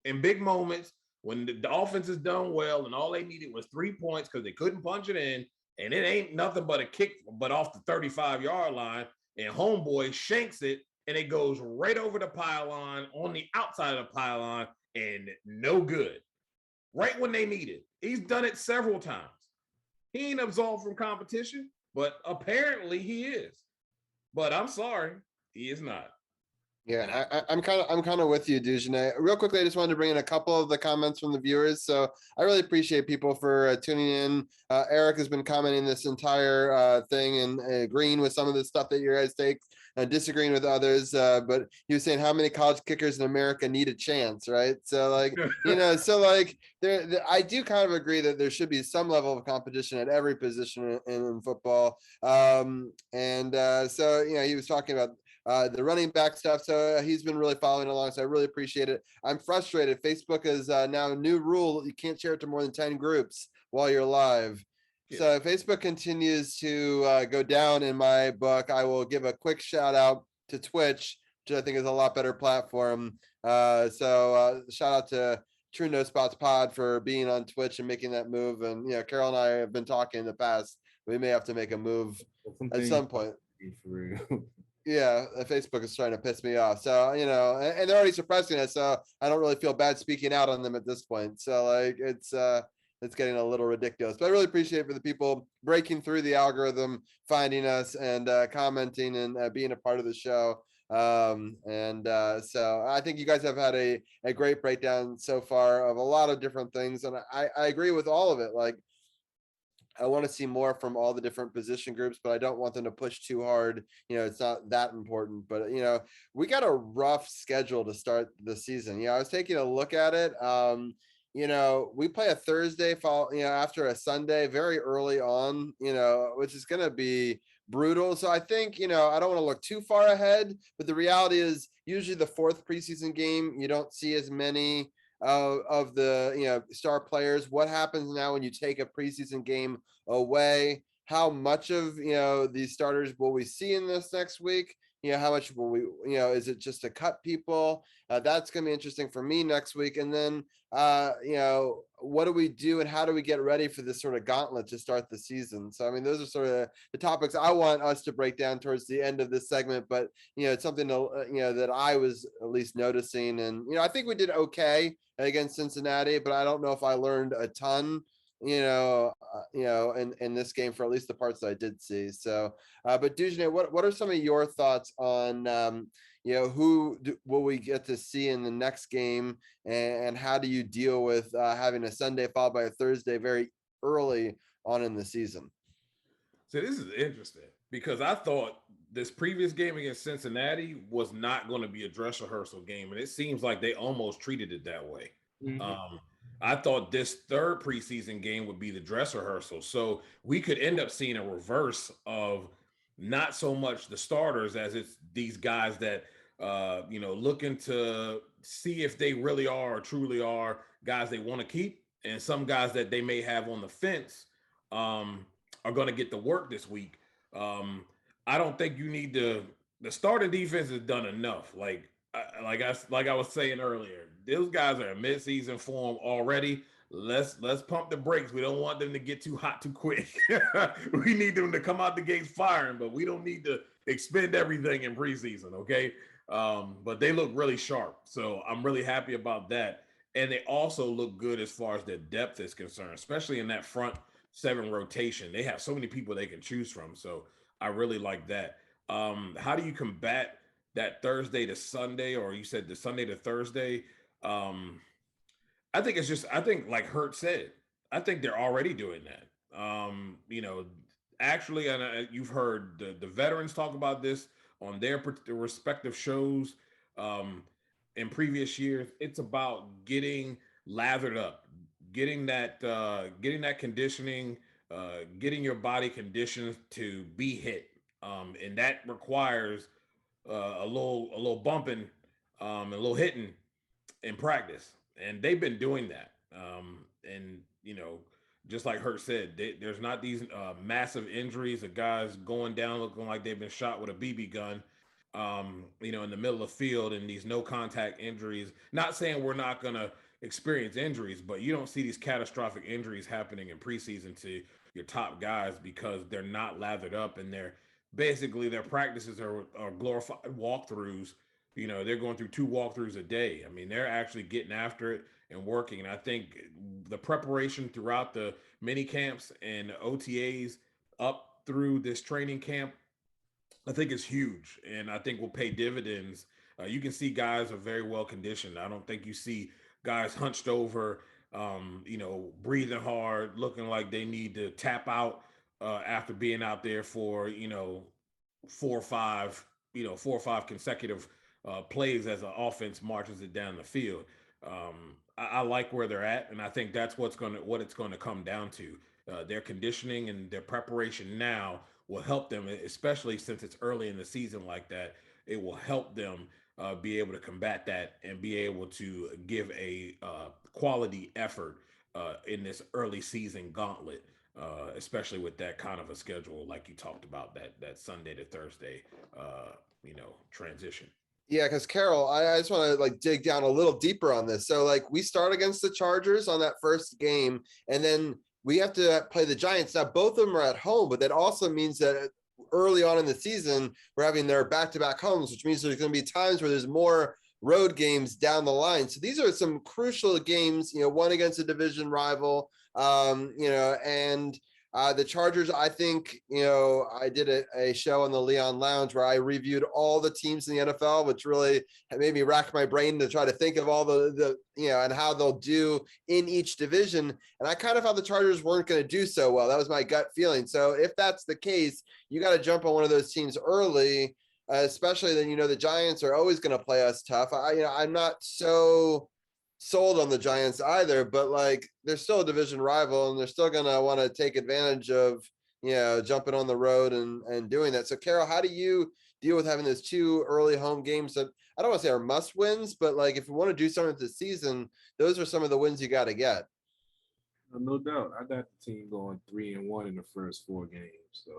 In big moments, when the offense is done well and all they needed was 3 points because they couldn't punch it in, and it ain't nothing but a kick, but off the 35-yard line, and homeboy shanks it, and it goes right over the pylon on the outside of the pylon, and no good. Right when they need it. He's done it several times. He ain't absolved from competition. but apparently he is. But I'm sorry, he is not. Yeah, I'm kind of with you, Dujane. Real quickly, I just wanted to bring in a couple of the comments from the viewers. So I really appreciate people for tuning in. Eric has been commenting this entire thing and agreeing with some of the stuff that you guys take, disagreeing with others. But he was saying how many college kickers in America need a chance, right? So like, I do kind of agree that there should be some level of competition at every position in football. So he was talking about the running back stuff. So he's been really following along. So I really appreciate it. I'm frustrated. Facebook is now a new rule. You can't share it to more than 10 groups while you're live. Yeah. So if Facebook continues to go down in my book, I will give a quick shout out to Twitch, which I think is a lot better platform. Shout out to True No Spots Pod for being on Twitch and making that move. And, Carol and I have been talking in the past. We may have to make a move at some point. For real. Yeah, Facebook is trying to piss me off. So, and they're already suppressing it. So I don't really feel bad speaking out on them at this point. So like it's getting a little ridiculous. But I really appreciate for the people breaking through the algorithm, finding us and commenting and being a part of the show. So I think you guys have had a great breakdown so far of a lot of different things. And I agree with all of it. Like, I want to see more from all the different position groups, but I don't want them to push too hard. It's not that important, but we got a rough schedule to start the season. I was taking a look at it. We play a Thursday after a Sunday very early on, which is going to be brutal. So I think, I don't want to look too far ahead, but the reality is usually the fourth preseason game, you don't see as many of the star players. What happens now when you take a preseason game away? How much of these starters will we see in this next week? How much will we, is it just to cut people? That's going to be interesting for me next week. And then what do we do and how do we get ready for this sort of gauntlet to start the season? So I mean, those are sort of the topics I want us to break down towards the end of this segment, but it's something to, that I was at least noticing. And I think we did okay against Cincinnati, but I don't know if I learned a ton in this game for at least the parts that I did see. So but Dujane, what are some of your thoughts on who will we get to see in the next game, and how do you deal with having a Sunday followed by a Thursday very early on in the season? So this is interesting because I thought this previous game against Cincinnati was not going to be a dress rehearsal game, and it seems like they almost treated it that way. Mm-hmm. I thought this third preseason game would be the dress rehearsal, so we could end up seeing a reverse of not so much the starters as it's these guys that looking to see if they really are or truly are guys they want to keep, and some guys that they may have on the fence are going to get the work this week. I don't think you need the starting defense has done enough. Like I was saying earlier, those guys are in midseason form already. Let's pump the brakes. We don't want them to get too hot too quick. We need them to come out the gates firing, but we don't need to expend everything in preseason, okay? But they look really sharp, so I'm really happy about that. And they also look good as far as their depth is concerned, especially in that front seven rotation. They have so many people they can choose from, so I really like that. How do you combat that Thursday to Sunday, or you said the Sunday to Thursday? I think like Hurt said, I think they're already doing that. Actually, and you've heard the veterans talk about this on their respective shows in previous years. It's about getting lathered up, getting that conditioning, getting your body conditioned to be hit, and that requires a little bumping, a little hitting in practice, and they've been doing that. And just like Hurt said, there's not these massive injuries of guys going down looking like they've been shot with a BB gun, in the middle of the field, and these no contact injuries. Not saying we're not going to experience injuries, but you don't see these catastrophic injuries happening in preseason to your top guys because they're not lathered up, and their practices are glorified walkthroughs. They're going through 2 walkthroughs a day. I mean, they're actually getting after it and working. And I think the preparation throughout the mini camps and OTAs up through this training camp, I think is huge, and I think will pay dividends. You can see guys are very well conditioned. I don't think you see guys hunched over, breathing hard, looking like they need to tap out after being out there for 4 or 5, 4 or 5 consecutive plays as an offense marches it down the field. I like where they're at, and I think that's what it's going to come down to. Their conditioning and their preparation now will help them, especially since it's early in the season like that. It will help them be able to combat that and be able to give a quality effort in this early season gauntlet, especially with that kind of a schedule like you talked about, that Sunday to Thursday, transition. Yeah, because Carol, I just want to like dig down a little deeper on this. So like we start against the Chargers on that first game, and then we have to play the Giants. Now both of them are at home, but that also means that early on in the season we're having their back-to-back homes, which means there's going to be times where there's more road games down the line. So these are some crucial games, one against a division rival, and the Chargers, I think, I did a show on the Leon Lounge where I reviewed all the teams in the NFL, which really made me rack my brain to try to think of all the and how they'll do in each division. And I kind of thought the Chargers weren't going to do so well. That was my gut feeling. So if that's the case, you got to jump on one of those teams early, especially then, the Giants are always going to play us tough. I'm not so sold on the Giants either, but like they're still a division rival and they're still going to want to take advantage of, jumping on the road and doing that. So Carol, how do you deal with having those 2 early home games that I don't want to say are must wins, but like if you want to do something this season, those are some of the wins you got to get. No doubt. I got the team going 3-1 in the first 4 games. So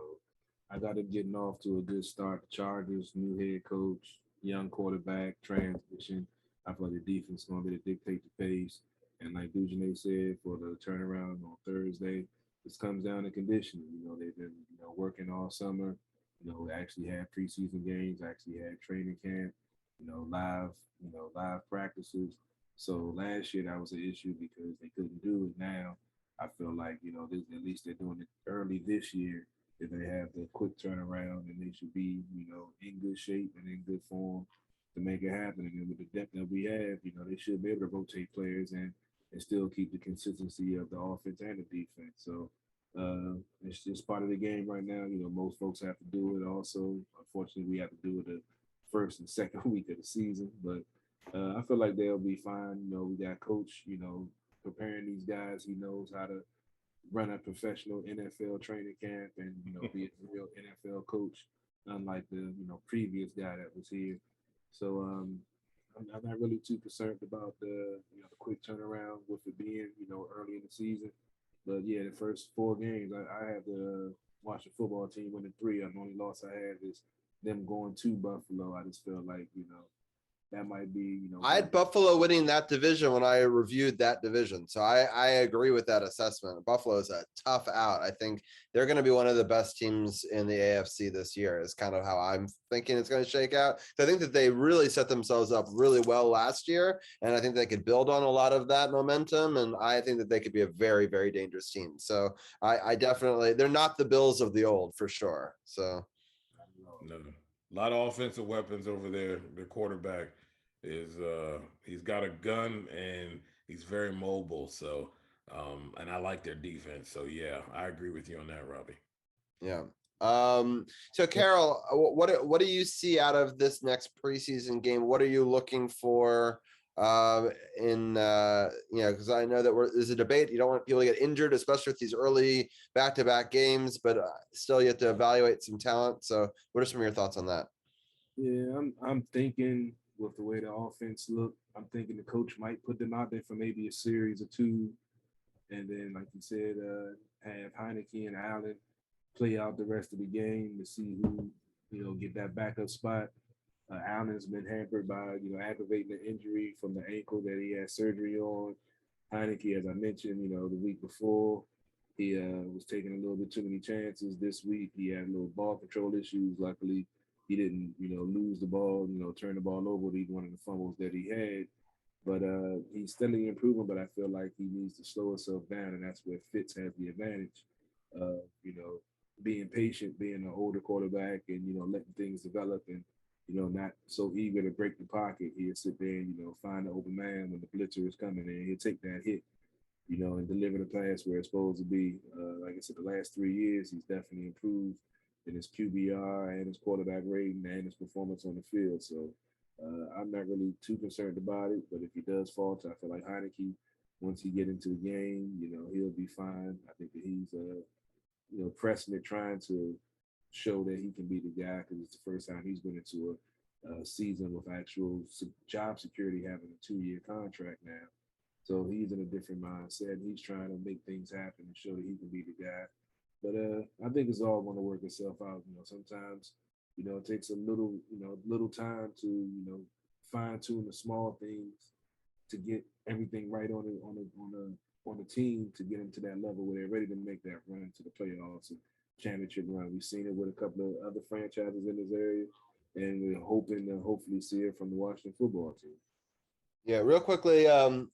I got it getting off to a good start. The Chargers, new head coach, young quarterback, transition. I feel like the defense is going to be to dictate the pace. And like Dujane said, for the turnaround on Thursday, this comes down to conditioning. They've been, working all summer. Actually had preseason games, actually had training camp, live practices. So last year that was an issue because they couldn't do it. Now I feel like, at least they're doing it early this year. If they have the quick turnaround, and they should be, in good shape and in good form to make it happen. And then with the depth that we have, they should be able to rotate players and still keep the consistency of the offense and the defense. So it's just part of the game right now. Most folks have to do it also. Unfortunately, we have to do it the first and second week of the season. But I feel like they'll be fine. We got coach, preparing these guys. He knows how to run a professional NFL training camp and, be a real NFL coach, unlike the, previous guy that was here. So I'm not really too concerned about the quick turnaround with it being early in the season. But yeah, the first 4 games I have the Washington football team winning 3. The only loss I have is them going to Buffalo. I just feel like that might be I had Buffalo winning that division when I reviewed that division. So I agree with that assessment. Buffalo is a tough out. I think they're going to be one of the best teams in the AFC this year is kind of how I'm thinking it's going to shake out. So I think that they really set themselves up really well last year. And I think they could build on a lot of that momentum. And I think that they could be a very, very dangerous team. So I definitely, they're not the Bills of the old for sure. So. No, a lot of offensive weapons over there. Their quarterback is he's got a gun and he's very mobile. So and I like their defense. So yeah, I agree with you on that, Robbie. Yeah. So Carol, what do you see out of this next preseason game? What are you looking for because I know that there's a debate. You don't want people to get injured, especially with these early back-to-back games, but still you have to evaluate some talent. So what are some of your thoughts on that? Yeah, I'm thinking with the way the offense look, I'm thinking the coach might put them out there for maybe a series or 2. And then, like you said, have Heineke and Allen play out the rest of the game to see who, get that backup spot. Allen's been hampered by, aggravating the injury from the ankle that he had surgery on. Heineke, as I mentioned, the week before, he was taking a little bit too many chances. This week, he had a little ball control issues. Luckily, he didn't, lose the ball, turn the ball over with one of the fumbles that he had. But he's steadily improving, but I feel like he needs to slow himself down, and that's where Fitz has the advantage. being patient, being an older quarterback, and letting things develop, and not so eager to break the pocket. He'll sit there and find the open man when the blitzer is coming, and he'll take that hit, and deliver the pass where it's supposed to be. Like I said, the last 3 years, he's definitely improved in his QBR and his quarterback rating and his performance on the field. So I'm not really too concerned about it. But if he does falter, I feel like Heineke, once he get into the game, he'll be fine. I think that he's, pressing it, trying to show that he can be the guy because it's the first time he's been into a season with actual job security, having a 2-year contract now. So he's in a different mindset. He's trying to make things happen and show that he can be the guy. But I think it's all going to work itself out. Sometimes, it takes a little time to, fine tune the small things to get everything right on the team to get them to that level where they're ready to make that run into the playoffs and championship run. We've seen it with a couple of other franchises in this area, and we're hoping to hopefully see it from the Washington football team. Yeah, real quickly,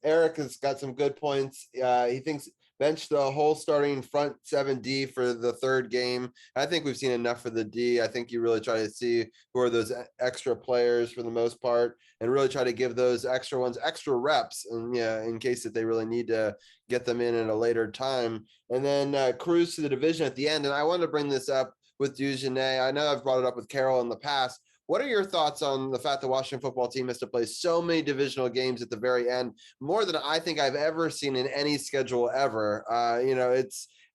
Eric has got some good points. He thinks bench the whole starting front 7D for the third game. I think we've seen enough for the D. I think you really try to see who are those extra players for the most part and really try to give those extra ones extra reps, and in case that they really need to get them in at a later time. And then cruise to the division at the end. And I wanted to bring this up with Dujane. I know I've brought it up with Carol in the past. What are your thoughts on the fact the Washington football team has to play so many divisional games at the very end, more than I think I've ever seen in any schedule ever?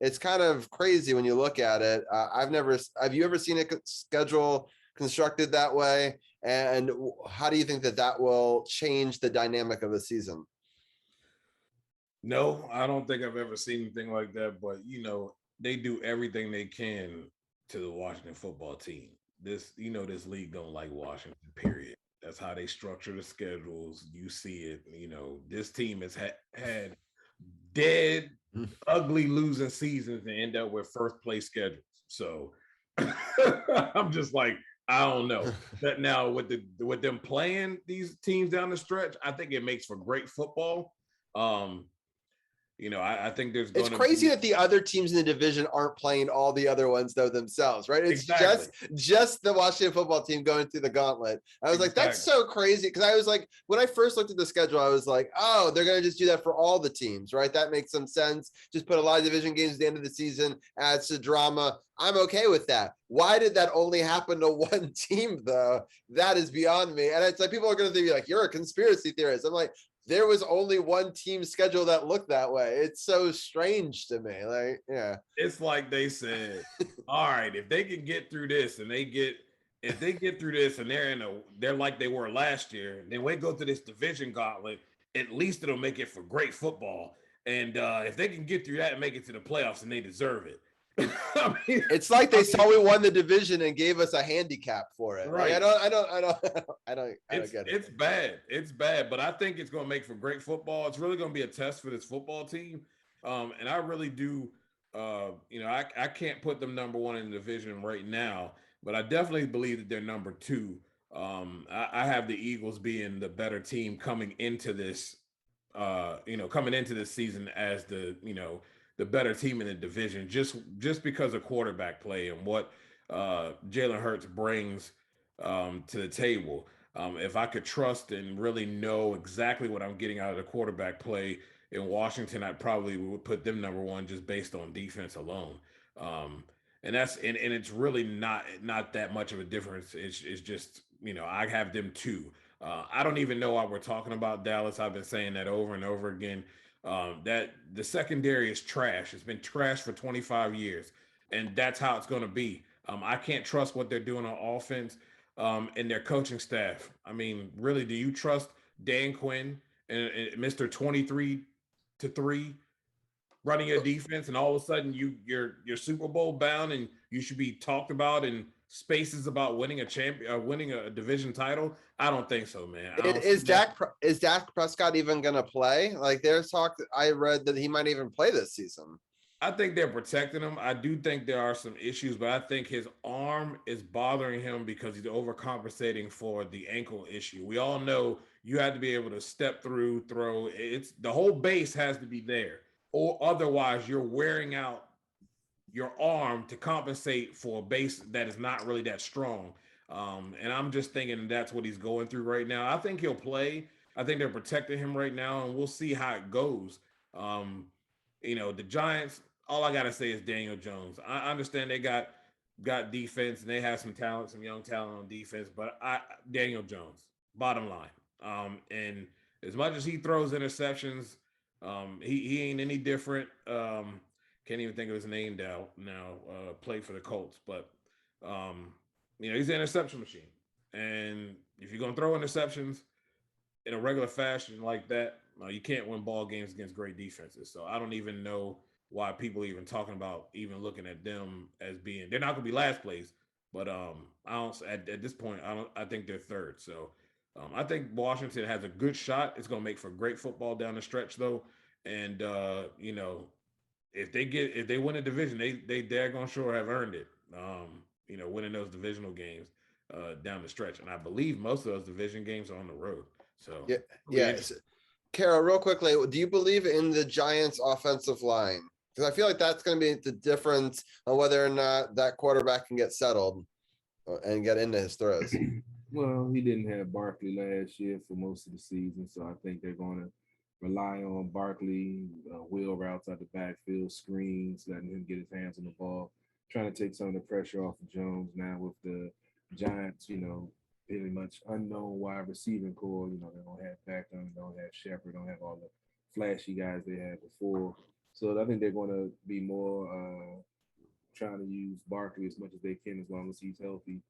It's kind of crazy when you look at it. Have you ever seen a schedule constructed that way? And how do you think that will change the dynamic of the season? No, I don't think I've ever seen anything like that, but they do everything they can to the Washington football team. This league don't like Washington, period. That's how they structure the schedules. You see it. This team has had dead, ugly losing seasons and end up with first place schedules. So I'm just like, I don't know. But now with them playing these teams down the stretch, I think it makes for great football. I think there's going to be. It's crazy that the other teams in the division aren't playing all the other ones though themselves, right? It's Exactly. just the Washington football team going through the gauntlet. I was like, that's so crazy. Because I was like, when I first looked at the schedule, I was like, oh, they're going to just do that for all the teams, right? That makes some sense. Just put a lot of division games at the end of the season, adds to drama. I'm okay with that. Why did that only happen to one team though? That is beyond me. And it's like, people are going to be like, you're a conspiracy theorist. I'm like, there was only one team schedule that looked that way. It's so strange to me. Like, yeah. It's like they said, all right, if they can get through this and if they get through this and they're like they were last year, then we go through this division gauntlet, at least it'll make it for great football. And if they can get through that and make it to the playoffs, and they deserve it. It's like they saw we won the division and gave us a handicap for it. Right. Like, I don't get it. It's bad, but I think it's going to make for great football. It's really going to be a test for this football team. And I really do, I can't put them number one in the division right now, but I definitely believe that they're number two. I have the Eagles being the better team coming into this, season as the better team in the division, just because of quarterback play and what Jalen Hurts brings to the table. If I could trust and really know exactly what I'm getting out of the quarterback play in Washington, I probably would put them number one just based on defense alone. And it's really not that much of a difference. It's just, I have them two. I don't even know why we're talking about Dallas. I've been saying that over and over again. That the secondary is trash. It's been trash for 25 years, and that's how it's going to be. I can't trust what they're doing on offense and their coaching staff. I mean, really, do you trust Dan Quinn and Mr. 23-3 running your defense, and all of a sudden you're Super Bowl bound, and you should be talked about in spaces about winning a division title? I don't think so, man. Is Dak Prescott even going to play? Like, there's talk that I read that he might even play this season. I think they're protecting him. I do think there are some issues, but I think his arm is bothering him because he's overcompensating for the ankle issue. We all know you have to be able to step through, throw. It's the whole base has to be there, or otherwise you're wearing out your arm to compensate for a base that is not really that strong. And I'm just thinking that's what he's going through right now. I think he'll play. I think they're protecting him right now, and we'll see how it goes. Um, the Giants. All I gotta say is Daniel Jones. I understand they got defense and they have some talent, some young talent on defense, but Daniel Jones, bottom line. And as much as he throws interceptions, he ain't any different. Can't even think of his name now. Played for the Colts, but he's an interception machine. And if you're gonna throw interceptions in a regular fashion like that, you can't win ball games against great defenses. So I don't even know why people even talking about even looking at them as being they're not gonna be last place, but I don't at this point I think they're third. So I think Washington has a good shot. It's gonna make for great football down the stretch though. And if they win a division, they daggone sure have earned it. Winning those divisional games down the stretch. And I believe most of those division games are on the road. So Yeah, yeah. Carol, real quickly, do you believe in the Giants' offensive line? Because I feel like that's going to be the difference on whether or not that quarterback can get settled and get into his throws. Well, he didn't have Barkley last year for most of the season, so I think they're going to rely on Barkley, wheel routes out the backfield, screens, letting him get his hands on the ball, trying to take some of the pressure off of Jones now with the Giants, pretty much unknown wide receiving core. They don't have Beckham, don't have Shepard, don't have all the flashy guys they had before. So I think they're going to be more trying to use Barkley as much as they can as long as he's healthy,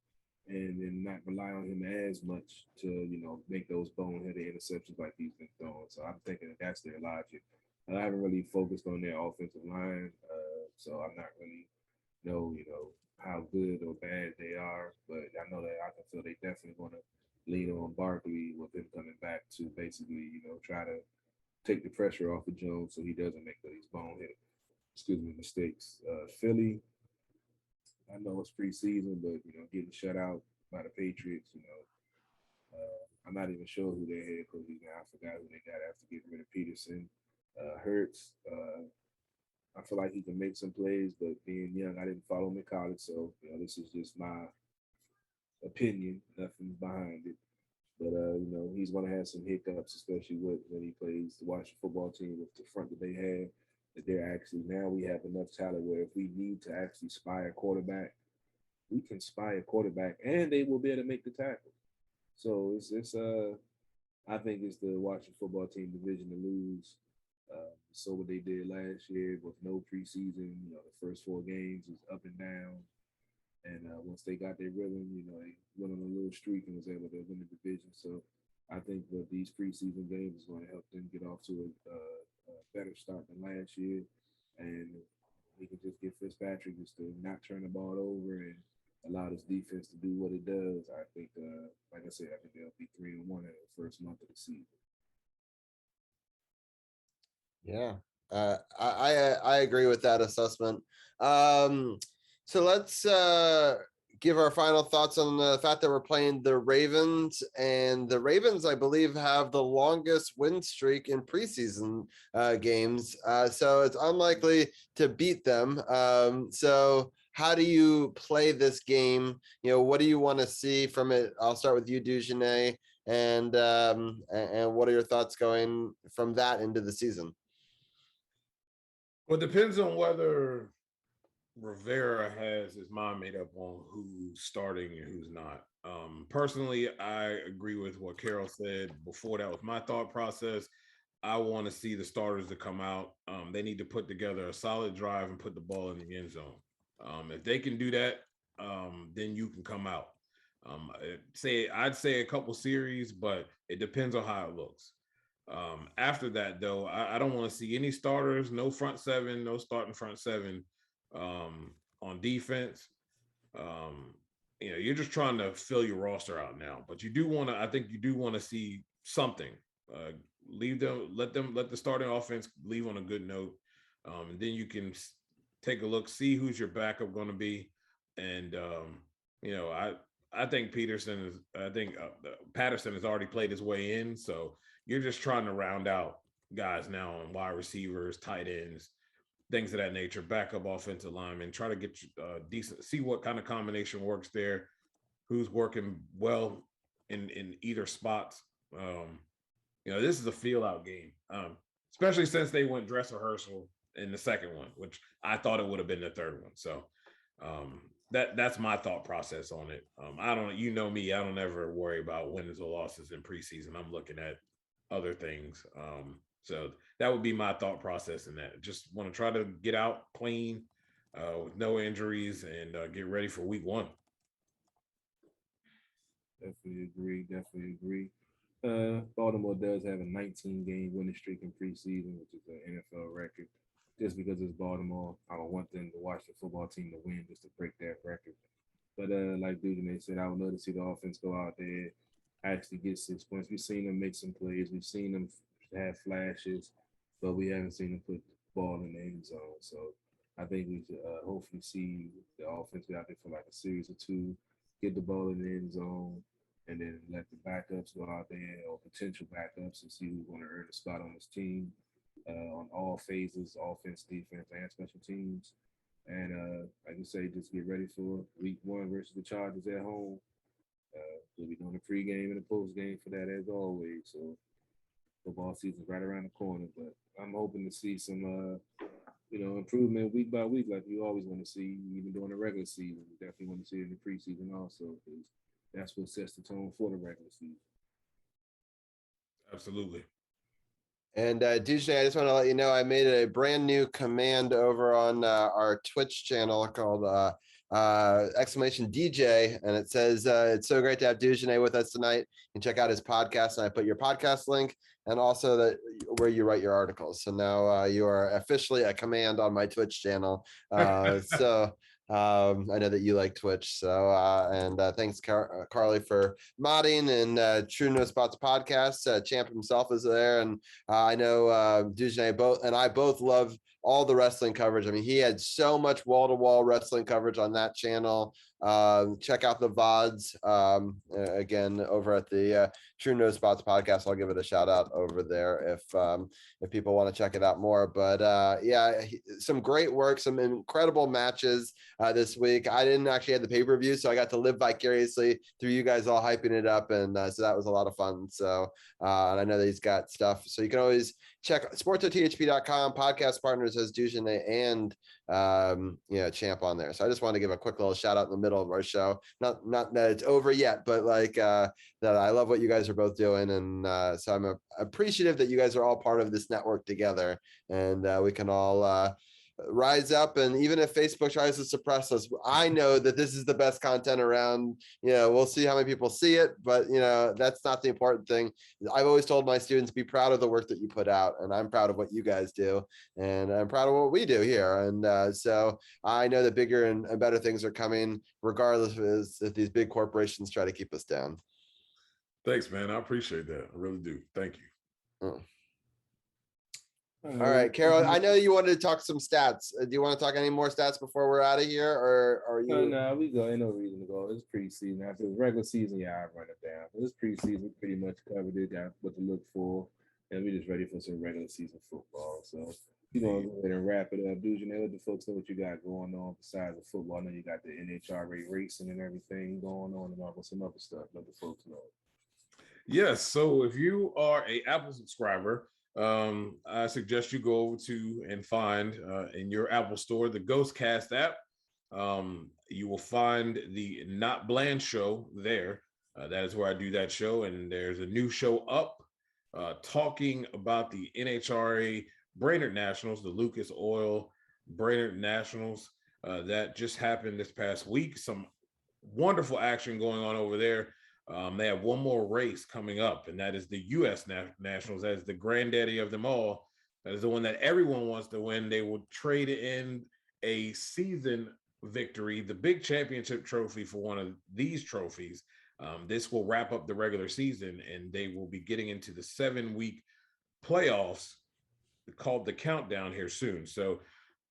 and then not rely on him as much to make those boneheaded interceptions like he's been throwing. So I'm thinking that's their logic. I haven't really focused on their offensive line, so I'm not really know how good or bad they are, but I know that I can feel they definitely want to lean on Barkley with him coming back to basically try to take the pressure off of Jones so he doesn't make these boneheaded mistakes. Philly, I know it's preseason, but getting shut out by the Patriots, I'm not even sure who their head coach is now. I forgot who they got after getting rid of Peterson. Hurts, I feel like he can make some plays, but being young, I didn't follow him in college, so this is just my opinion. Nothing behind it, but he's going to have some hiccups, especially when he plays the Washington football team with the front that they have. That they're actually now we have enough talent where if we need to actually spy a quarterback, we can spy a quarterback, and they will be able to make the tackle. So it's I think it's the Washington football team division to lose. So what they did last year with no preseason, the first 4 games was up and down, and once they got their rhythm, they went on a little streak and was able to win the division. So I think that these preseason games is going to help them get off to a better start than last year, and we can just get Fitzpatrick just to not turn the ball over and allow this defense to do what it does. I think, like I said, I think they'll be 3-1 in the first month of the season. Yeah, I agree with that assessment. So let's give our final thoughts on the fact that we're playing the Ravens, and the Ravens, I believe, have the longest win streak in preseason games. So it's unlikely to beat them. So how do you play this game? What do you want to see from it? I'll start with you, Dugenais, and what are your thoughts going from that into the season? Well, it depends on whether Rivera has his mind made up on who's starting and who's not. Personally, I agree with what Carol said before. That was my thought process. I want to see the starters to come out. They need to put together a solid drive and put the ball in the end zone. If they can do that, then you can come out. I'd say a couple series, but it depends on how it looks. After that, though, I don't want to see any starters, no front seven, no starting front seven on defense. You're just trying to fill your roster out now, but I think you do want to see something. Let the starting offense leave on a good note. And then you can take a look, see who's your backup going to be. And, I think Patterson has already played his way in. So you're just trying to round out guys now on wide receivers, tight ends, things of that nature, backup offensive linemen, try to get decent, see what kind of combination works there, who's working well in either spots. This is a feel out game, especially since they went dress rehearsal in the second one, which I thought it would have been the third one. So that's my thought process on it. I don't, me, I don't ever worry about wins or losses in preseason. I'm looking at other things. So that would be my thought process in that. Just want to try to get out clean with no injuries and get ready for week 1. Definitely agree. Baltimore does have a 19-game winning streak in preseason, which is an NFL record. Just because it's Baltimore, I don't want them to watch the football team to win just to break that record. But like Dujane said, I would love to see the offense go out there, actually get 6 points. We've seen them make some plays. We've seen them have flashes, but we haven't seen them put the ball in the end zone. So I think we should hopefully see the offense go out there for like a series or two, get the ball in the end zone, and then let the backups go out there or potential backups and see who's going to earn a spot on this team on all phases, offense, defense, and special teams. And like I say, just get ready for week 1 versus the Chargers at home. We'll be doing a pregame and a postgame for that as always. So football season's right around the corner, but I'm hoping to see some, improvement week by week, like we always want to see, even during the regular season. We definitely want to see it in the preseason also, because that's what sets the tone for the regular season. Absolutely. And DJ, I just want to let you know, I made a brand new command over on our Twitch channel called exclamation DJ, and it says it's so great to have Dujane with us tonight. You can check out his podcast, and I put your podcast link and also that where you write your articles. So now you are officially a command on my Twitch channel. So I know that you like Twitch. So and thanks Carly for modding, and True No Spots podcast. Champ himself is there, and I know Dujane and I both love all the wrestling coverage. I mean, he had so much wall-to-wall wrestling coverage on that channel. Check out the VODs again over at the True No Spots podcast. I'll give it a shout out over there if people want to check it out more. But some great work, some incredible matches this week. I didn't actually have the pay-per-view, so I got to live vicariously through you guys all hyping it up, and so that was a lot of fun. So and I know that he's got stuff, so you can always check SportsOTHP.com. Podcast partners as Dujane and Champ on there. So I just wanted to give a quick little shout out in the middle of our show. Not that it's over yet, but like that I love what you guys are both doing, and so I'm appreciative that you guys are all part of this network together, and we can all rise up. And even if Facebook tries to suppress us, I know that this is the best content around. We'll see how many people see it, but that's not the important thing. I've always told my students, be proud of the work that you put out, and I'm proud of what you guys do, and I'm proud of what we do here. And so I know that bigger and better things are coming, regardless if these big corporations try to keep us down. Thanks, man. I appreciate that. I really do. Thank you. Oh. All right, Carol, I know you wanted to talk some stats. Do you want to talk any more stats before we're out of here, or are you? No, we go. Ain't no reason to go. It's preseason. After the regular season, I run it down. It's preseason. We pretty much covered it. Got what to look for, and we're just ready for some regular season football. So we're gonna go ahead and wrap it up. Dujane, let the folks know what you got going on besides the football. I know you got the NHRA racing and everything going on, and all some other stuff. Let the folks know. Yes. So if you are a Apple subscriber, I suggest you go over to and find in your Apple store the Ghostcast app. You will find the Not Bland show there. That is where I do that show, and there's a new show up talking about the NHRA Brainerd Nationals, the Lucas Oil Brainerd Nationals that just happened this past week. Some wonderful action going on over there. They have one more race coming up, and that is the U.S. Nationals. That is the granddaddy of them all. That is the one that everyone wants to win. They will trade in a season victory, the big championship trophy, for one of these trophies. This will wrap up the regular season, and they will be getting into the 7-week playoffs called the Countdown here soon. So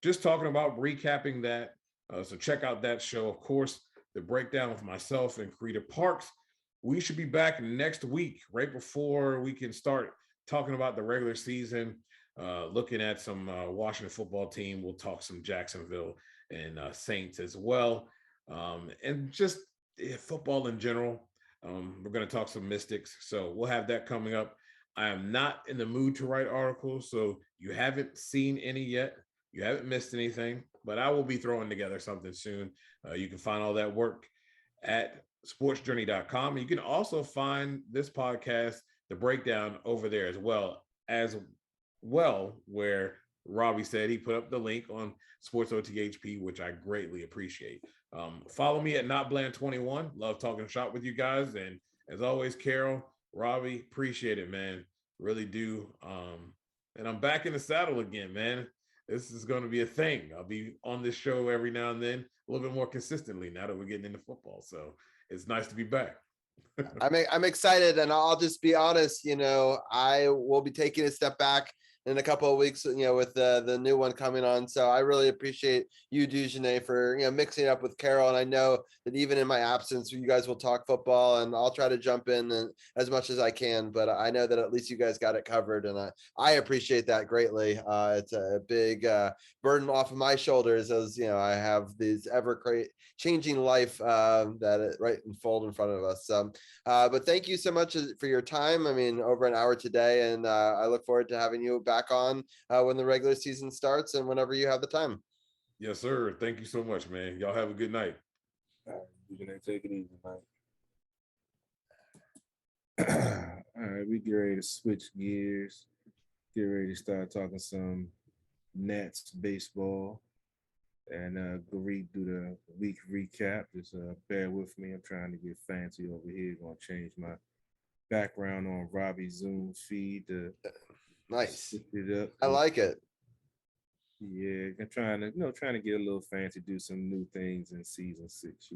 just talking about recapping that. So check out that show. Of course, the breakdown with myself and Karita Parks. We should be back next week, right before we can start talking about the regular season. looking at some Washington football team. We'll talk some Jacksonville and Saints as well, and just football in general. We're going to talk some Mystics, so we'll have that coming up. I am not in the mood to write articles, so you haven't seen any yet. You haven't missed anything, but I will be throwing together something soon. You can find all that work at sportsjourney.com. You can also find this podcast, the breakdown, over there as well, where Robbie said he put up the link on SportsOTHP, which I greatly appreciate. Follow me at NotBland21. Love talking shop with you guys. And as always, Carol, Robbie, appreciate it, man. Really do. And I'm back in the saddle again, man. This is going to be a thing. I'll be on this show every now and then, a little bit more consistently now that we're getting into football. So it's nice to be back. I'm excited, and I'll just be honest, I will be taking a step back in a couple of weeks, with the new one coming on. So I really appreciate you, Dujanay, for, mixing it up with Carol. And I know that even in my absence, you guys will talk football, and I'll try to jump in as much as I can, but I know that at least you guys got it covered. And I appreciate that greatly. It's a big burden off of my shoulders, as, I have these changing life that right unfold in front of us. But thank you so much for your time. I mean, over an hour today, and I look forward to having you back on when the regular season starts and whenever you have the time. Yes, sir. Thank you so much, man. Y'all have a good night. You can take it easy, man. All right, we get ready to switch gears. Get ready to start talking some Nats baseball, and go read through the week recap. Just bear with me. I'm trying to get fancy over here. Gonna change my background on Robbie's Zoom feed to Nice. it up. I like it. Yeah, I'm trying to get a little fancy, do some new things in season 6.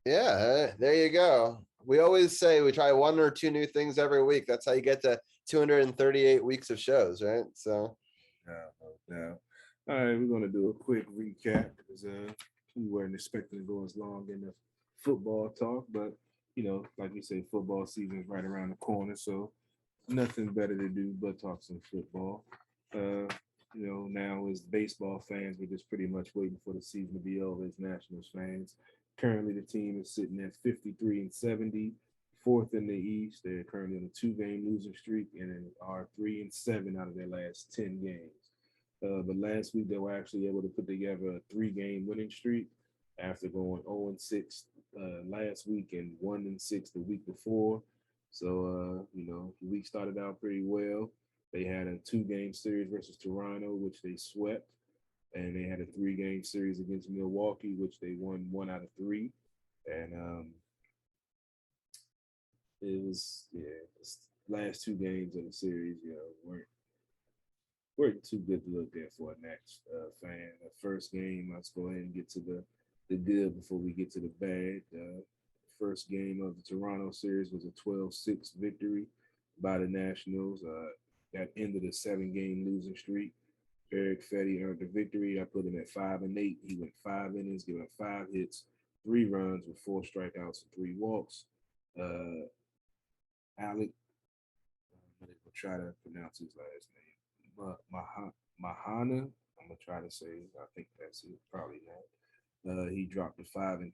Yeah, there you go. We always say we try 1 or 2 new things every week. That's how you get to 238 weeks of shows, right? So, no. All right, we're gonna do a quick recap because we weren't expecting to go as long in the football talk, but like you say, football season is right around the corner, so nothing better to do but talk some football. Now as baseball fans, we're just pretty much waiting for the season to be over as Nationals fans. Currently, the team is sitting at 53-70, fourth in the East. They're currently on a 2-game losing streak and are 3-7 out of their last 10 games. But last week, they were actually able to put together a 3-game winning streak after going 0-6 last week and 1-6 the week before. So, the week started out pretty well. They had a 2-game series versus Toronto, which they swept. And they had a 3-game series against Milwaukee, which they won 1 out of 3. And it was, last 2 games of the series, weren't too good to look at for a Nats fan. The first game, let's go ahead and get to the good before we get to the bad. First game of the Toronto series was a 12-6 victory by the Nationals. That ended a 7-game losing streak. Eric Fetty earned the victory. I put him at 5-8. He went 5 innings, giving up 5 hits, 3 runs with 4 strikeouts and 3 walks. Alec, I'm going to try to pronounce his last name. Mahana, I'm going to try to say, I think that's it, probably not. He dropped to 5-2.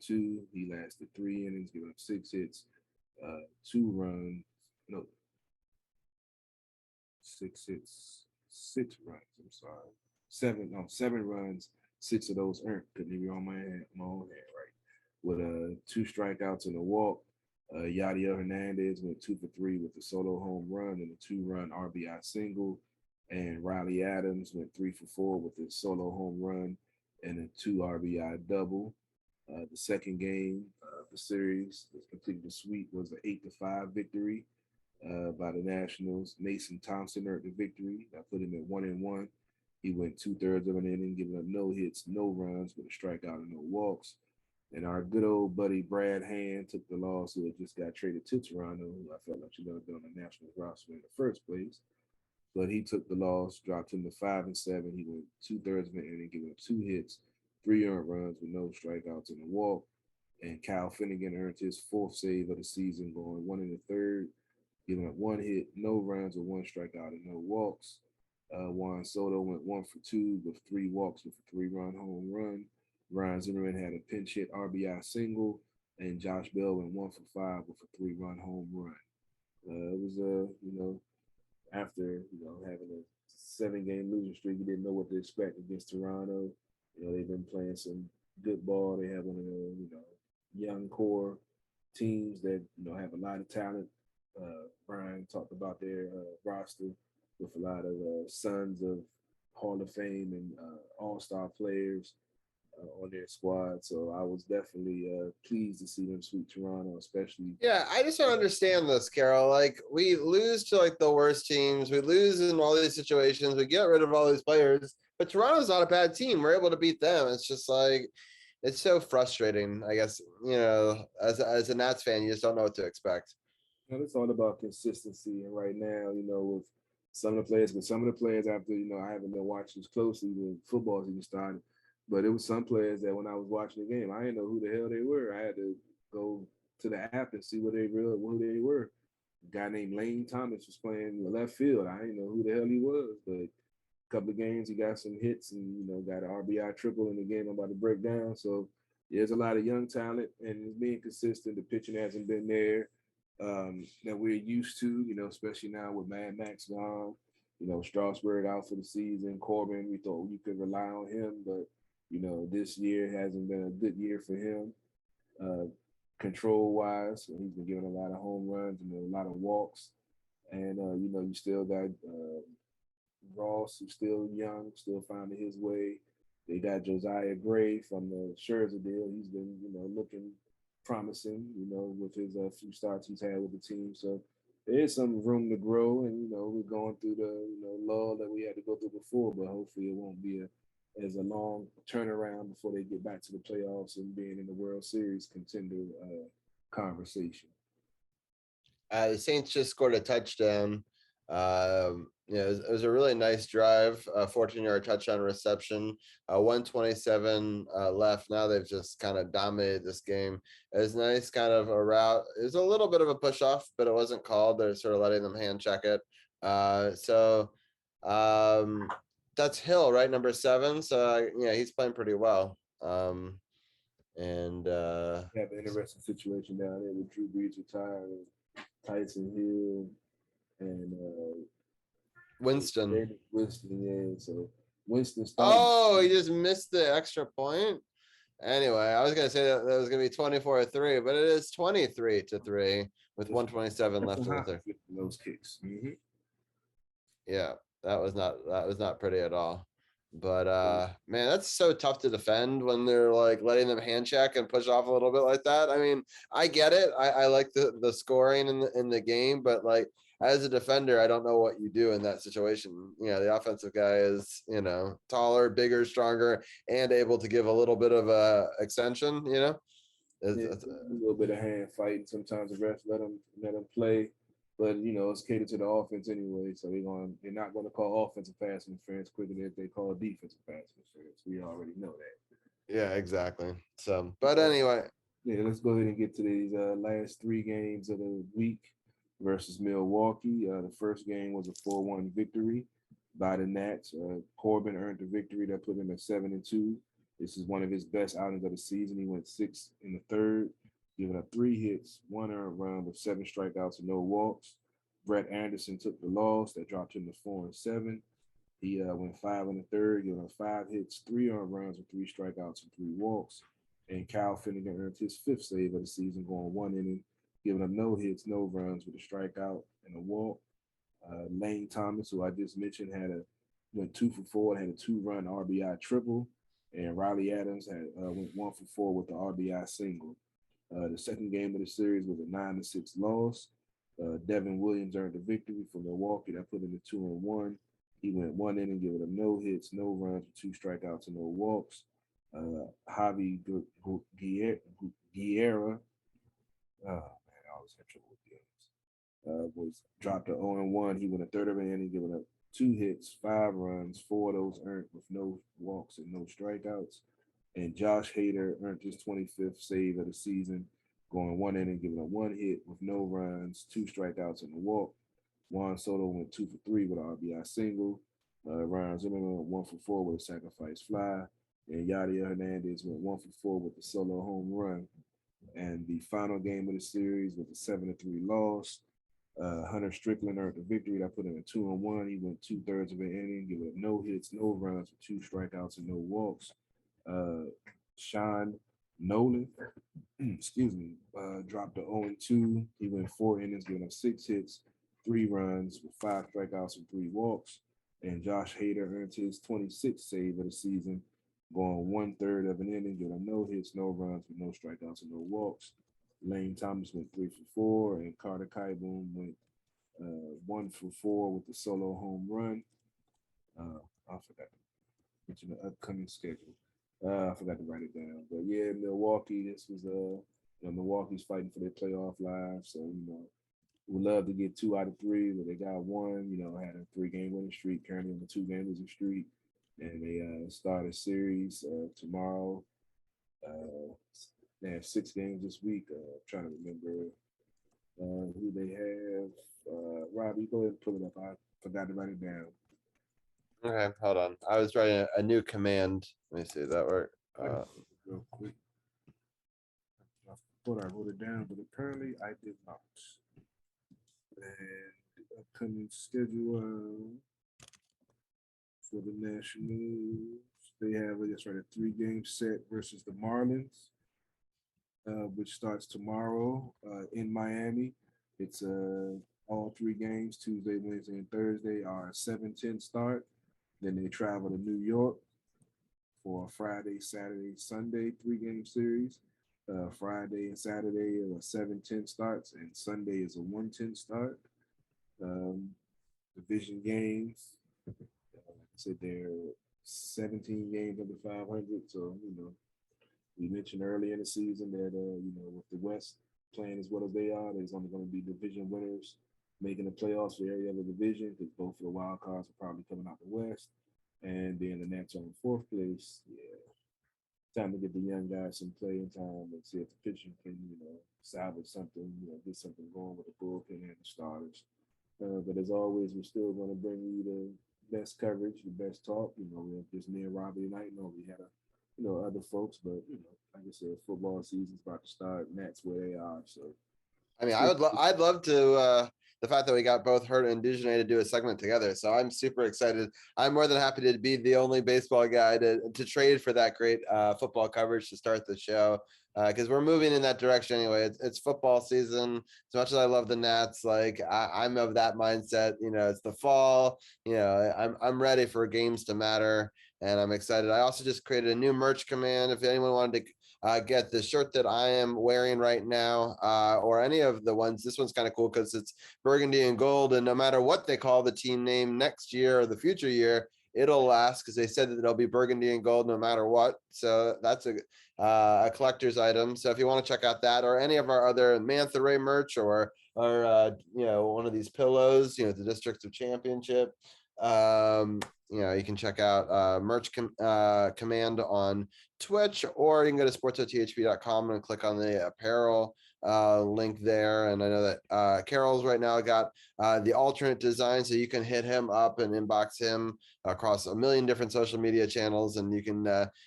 He lasted 3 innings, giving up 6 hits, 2 runs. No, 6 hits, 6 runs. I'm sorry. 7 runs. 6 of those earned. Couldn't even on my own hand, right? With 2 strikeouts and a walk. Yadier Hernandez went 2 for 3 with a solo home run and a 2-run RBI single. And Riley Adams went 3 for 4 with a solo home run and a 2 RBI double. The second game of the series that completed the sweep was an 8-5 victory by the Nationals. Mason Thompson earned the victory. I put him at 1-1. He went 2/3 of an inning, giving up no hits, no runs, with a strikeout and no walks. And our good old buddy Brad Hand took the loss, who had just got traded to Toronto, who I felt like should have been on the Nationals roster in the first place. But he took the loss, dropped him to 5-7. He went 2/3 of an inning, giving up 2 hits, 3 earned runs with no strikeouts and a walk. And Kyle Finnegan earned his 4th save of the season, going 1 1/3, giving up 1 hit, no runs with 1 strikeout and no walks. Juan Soto went 1 for 2 with 3 walks with a 3-run home run. Ryan Zimmerman had a pinch hit RBI single, and Josh Bell went 1 for 5 with a 3-run home run. It was after having a 7-game losing streak, you didn't know what to expect against Toronto. They've been playing some good ball. They have one of the young core teams that have a lot of talent. Brian talked about their roster with a lot of sons of Hall of Fame and All-Star players on their squad. So I was definitely pleased to see them sweep Toronto, especially. Yeah, I just don't understand this, Carol. Like, we lose to like the worst teams. We lose in all these situations. We get rid of all these players, but Toronto's not a bad team. We're able to beat them. It's just like, it's so frustrating. I guess, as a Nats fan, you just don't know what to expect. It's all about consistency. And right now, with some of the players, after, I haven't been watching as closely when football's even started, but it was some players that when I was watching the game, I didn't know who the hell they were. I had to go to the app and see who they were. A guy named Lane Thomas was playing left field. I didn't know who the hell he was, but a couple of games he got some hits and got an RBI triple in the game I'm about to break down. So there's a lot of young talent and it's being consistent. The pitching hasn't been there that we're used to, especially now with Mad Max gone, Strasburg out for the season, Corbin, we thought we could rely on him, but this year hasn't been a good year for him. Control wise, he's been giving a lot of home runs and a lot of walks. And you still got Ross, who's still young, still finding his way. They got Josiah Gray from the Scherzer deal. He's been, looking promising, with his few starts he's had with the team. So there is some room to grow, and we're going through the lull that we had to go through before, but hopefully it won't be as a long turnaround before they get back to the playoffs and being in the World Series contender conversation. The Saints just scored a touchdown. It was a really nice drive, 14-yard touchdown reception, 127 left. Now they've just kind of dominated this game. It was nice, kind of a route. It was a little bit of a push off, but it wasn't called. They're sort of letting them hand check it. That's Hill, right? Number 7. So he's playing pretty well. Have an interesting situation down there with Drew Brees retired, Tyson Hill, and Winston. Yeah. So Winston. Oh, he just missed the extra point. Anyway, I was gonna say that was gonna be 24-3, but it is 23-3 with 127 left in the third. Those kicks. Mm-hmm. Yeah, that was not pretty at all. But man, that's so tough to defend when they're like letting them hand check and push off a little bit like that. I mean, I get it. I like the scoring in the game, but like as a defender, I don't know what you do in that situation. The offensive guy is, taller, bigger, stronger, and able to give a little bit of a extension, It's a little bit of hand fighting. Sometimes the refs let them play. But it's catered to the offense anyway, so they're not going to call offensive pass interference quicker than if they call defensive pass interference. We already know that. Yeah, exactly. So, but anyway, let's go ahead and get to these last 3 games of the week versus Milwaukee. The first game was a 4-1 victory by the Nats. Corbin earned the victory that put him at 7-2. This is one of his best outings of the season. He went 6 in the third, giving up 3 hits, 1 earned run with 7 strikeouts and no walks. Brett Anderson took the loss. That dropped him to 4-7. He went 5 in the third, giving up 5 hits, 3 earned runs with 3 strikeouts and 3 walks. And Kyle Finnegan earned his 5th save of the season, going 1 inning, giving up no hits, no runs with a strikeout and a walk. Lane Thomas, who I just mentioned, went 2 for 4, had a 2-run RBI triple. And Riley Adams went 1 for 4 with the RBI single. The second game of the series was a 9-6 loss. Devin Williams earned the victory for Milwaukee. That put him to 2-1. He went 1 inning, giving up no hits, no runs, with 2 strikeouts and no walks. Javi Guerra, I always have trouble with games. Was dropped to 0-1. He went a third of an inning, giving up 2 hits, 5 runs, 4 of those earned with no walks and no strikeouts. And Josh Hader earned his 25th save of the season, going 1 inning, giving up 1 hit with no runs, 2 strikeouts and a walk. Juan Soto went 2 for 3 with an RBI single. Ryan Zimmerman went 1 for 4 with a sacrifice fly, and Yadier Hernandez went 1 for 4 with the solo home run. And the final game of the series was a 7-3 loss. Hunter Strickland earned the victory. That put him at 2-1. He went 2/3 of an inning, giving up no hits, no runs, with 2 strikeouts and no walks. Sean Nolan, excuse me, dropped to 0-2. He went 4 innings, giving up 6 hits, 3 runs, with 5 strikeouts and 3 walks. And Josh Hader earned his 26th save of the season, going 1/3 of an inning, giving up no hits, no runs, with no strikeouts and no walks. Lane Thomas went 3 for 4, and Carter Kaiboom went 1 for 4 with the solo home run. I forgot to mention the upcoming schedule. I forgot to write it down, but yeah, Milwaukee. This was Milwaukee's fighting for their playoff lives, so we'd love to get 2 out of 3, but they got 1. Had a 3-game winning streak, currently on a 2-game losing streak, and they start a series tomorrow. They have 6 games this week. Trying to remember who they have. Robbie, go ahead and pull it up. I forgot to write it down. Okay, hold on. I was writing a new command. Let me see if that work. Real quick. I thought I wrote it down, but apparently I did not. And the upcoming schedule for the Nationals, they have just right a 3-game set versus the Marlins, which starts tomorrow in Miami. It's all 3 games, Tuesday, Wednesday, and Thursday are a 7:10 start. Then they travel to New York for a Friday, Saturday, Sunday 3-game series. Friday and Saturday are 7:10 starts, and Sunday is a 1:10 start. Division games, like I said, they're 17 games under 500. So we mentioned early in the season that with the West playing as well as they are, there's only going to be division winners making the playoffs for every other division, because both of the wild cards are probably coming out the West, and then the Nats are in 4th place. Yeah, time to get the young guys some playing time and see if the pitching can salvage something, get something going with the bullpen and the starters. But as always, we're still going to bring you the best coverage, the best talk. We have just me and Robbie tonight. We had other folks, but like I said, football season's about to start. Nats where they are, so. I mean, I'd love to the fact that we got both Hurt and Dugenay to do a segment together. So I'm super excited. I'm more than happy to be the only baseball guy to trade for that great football coverage to start the show, because we're moving in that direction anyway. It's football season. As much as I love the Nats, like I'm of that mindset. It's the fall. I'm ready for games to matter, and I'm excited. I also just created a new merch command. If anyone wanted to get the shirt that I am wearing right now, or any of the ones. This one's kind of cool because it's burgundy and gold, and no matter what they call the team name next year or the future year, it'll last, because they said that it'll be burgundy and gold no matter what. So that's a collector's item. So if you want to check out that or any of our other Mantha Ray merch, or one of these pillows, the Districts of Championship, you can check out merch command on Twitch, or you can go to sportsothp.com and click on the apparel link there. And I know that Carol's right now got the alternate design, so you can hit him up and inbox him across a million different social media channels, and you can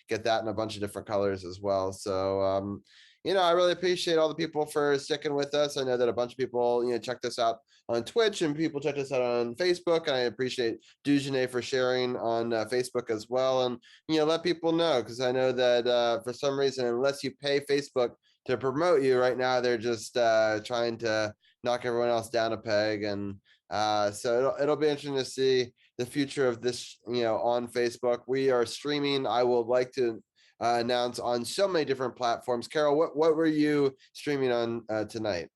get that in a bunch of different colors as well. So I really appreciate all the people for sticking with us. I know that a bunch of people checked us out on Twitch, and people checked us out on Facebook, and I appreciate Dugenay for sharing on Facebook as well. And let people know, because I know that for some reason, unless you pay Facebook to promote you right now, they're just trying to knock everyone else down a peg. And so it'll be interesting to see the future of this on Facebook. We are streaming. I would like to announce on so many different platforms. Carol, what were you streaming on tonight?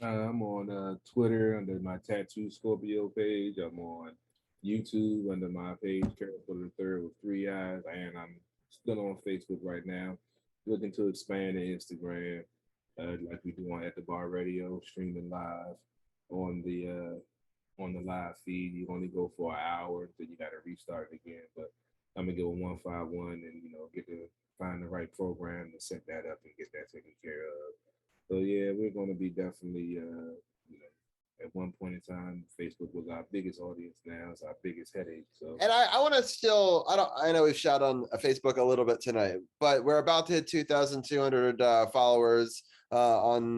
I'm on Twitter under my Tattoo Scorpio page. I'm on YouTube under my page, Carol Fuller III with 3 eyes, and I'm still on Facebook right now. Looking to expand the Instagram, like we do on At the Bar Radio, streaming live on the live feed. You only go for an hour, then you got to restart it again. But I'm gonna go 151 and get to find the right program to set that up and get that taken care of. So yeah, we're going to be definitely At one point in time, Facebook was our biggest audience. Now it's our biggest headache. So, And I want to still, I know we've shot on Facebook a little bit tonight, but we're about to hit 2,200 followers on,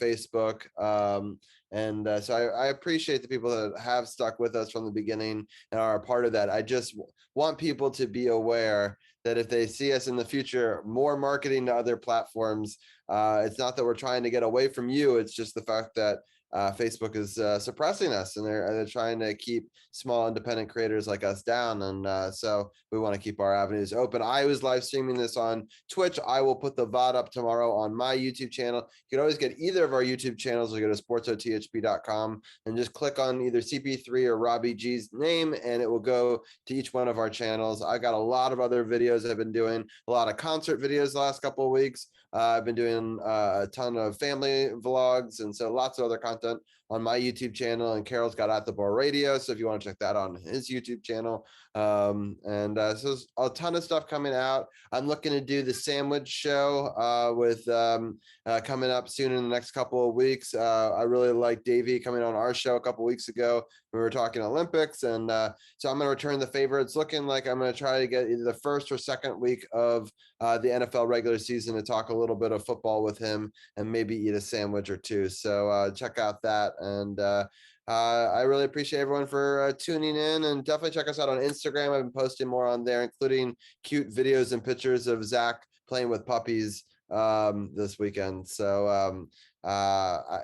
Facebook. So I appreciate the people that have stuck with us from the beginning and are a part of that. I just want people to be aware that if they see us in the future, more marketing to other platforms, it's not that we're trying to get away from you. It's just the fact that Facebook is suppressing us, and they're trying to keep small independent creators like us down. And so we want to keep our avenues open. I was live streaming this on Twitch. I will put the VOD up tomorrow on my YouTube channel. You can always get either of our YouTube channels, or go to sportsothp.com and just click on either CP3 or Robbie G's name, and it will go to each one of our channels. I got a lot of other videos I've been doing, a lot of concert videos the last couple of weeks. I've been doing a ton of family vlogs, and so lots of other content on my YouTube channel. And Carol's got At the Bar Radio, so if you want to check that on his YouTube channel. So there's a ton of stuff coming out. I'm looking to do the sandwich show with coming up soon in the next couple of weeks. I really like Davey coming on our show a couple of weeks ago. We were talking Olympics, and so I'm going to return the favor. It's looking like I'm going to try to get either the first or second week of the NFL regular season to talk a little bit of football with him, and maybe eat a sandwich or two. So check out that. And I really appreciate everyone for tuning in, and definitely check us out on Instagram. I've been posting more on there, including cute videos and pictures of Zach playing with puppies this weekend. So I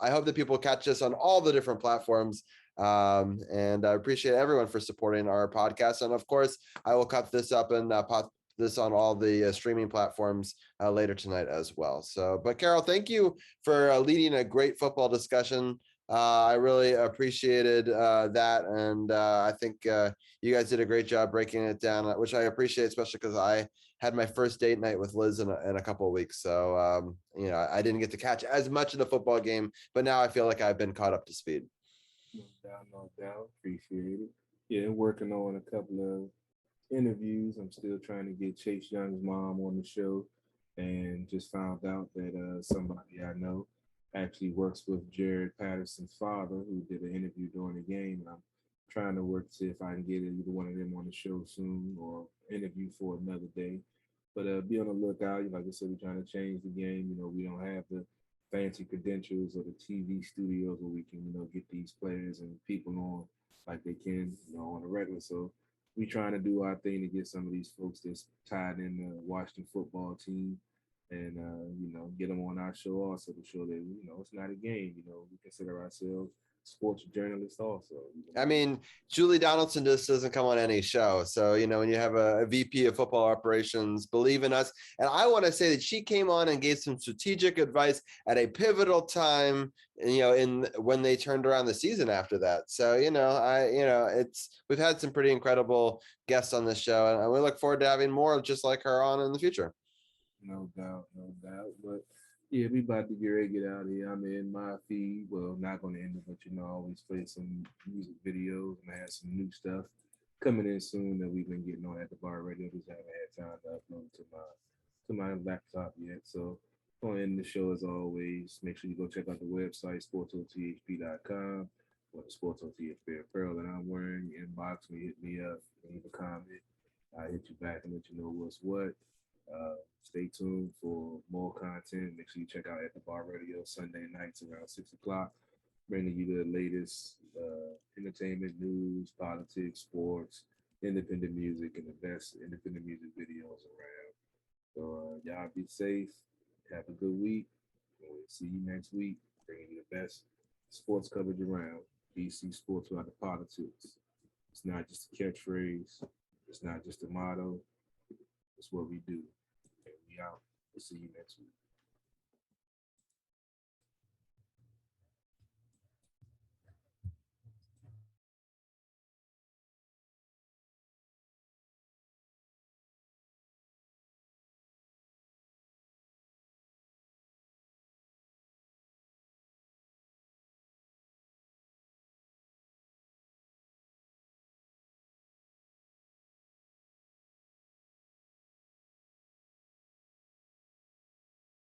hope that people catch us on all the different platforms. And I appreciate everyone for supporting our podcast. And of course, I will cut this up and pop this on all the streaming platforms later tonight as well. So, but Carol, thank you for leading a great football discussion. I really appreciated that. And I think you guys did a great job breaking it down, which I appreciate, especially because I had my first date night with Liz in a couple of weeks. So, I didn't get to catch as much of the football game, but now I feel like I've been caught up to speed. No doubt. Appreciate it. Yeah, working on a couple of interviews. I'm still trying to get Chase Young's mom on the show, and just found out that somebody I know actually works with Jared Patterson's father, who did an interview during the game. And I'm trying to work to see if I can get either one of them on the show soon, or interview for another day. But be on the lookout. Like I said, we're trying to change the game. We don't have the fancy credentials or the TV studios where we can, get these players and people on like they can, on the regular. So we trying to do our thing to get some of these folks that's tied in the Washington football team, and get them on our show also, to show that it's not a game. We consider ourselves sports journalists also. I mean, Julie Donaldson just doesn't come on any show. So, when you have a VP of football operations, believe in us. And I want to say that she came on and gave some strategic advice at a pivotal time, in when they turned around the season after that. So, we've had some pretty incredible guests on this show, and we look forward to having more just like her on in the future. No doubt. But yeah, we about to get ready to get out of here. I'm in my feed. Well, not going to end it, but I always play some music videos, and I have some new stuff coming in soon that we've been getting on At the Bar Radio. Just haven't had time to upload to my laptop yet. So going to end the show as always. Make sure you go check out the website, sportsothp.com, or the SportsOTHP apparel that I'm wearing. Inbox me, hit me up, leave a comment. I'll hit you back and let you know what's what. Stay tuned for more content. Make sure you check out At the Bar Radio Sunday nights around 6 o'clock, bringing you the latest entertainment news, politics, sports, independent music, and the best independent music videos around. So y'all be safe. Have a good week. We'll see you next week, bringing you the best sports coverage around. DC sports without the politics. It's not just a catchphrase. It's not just a motto. It's what we do. And we out. We'll see you next week.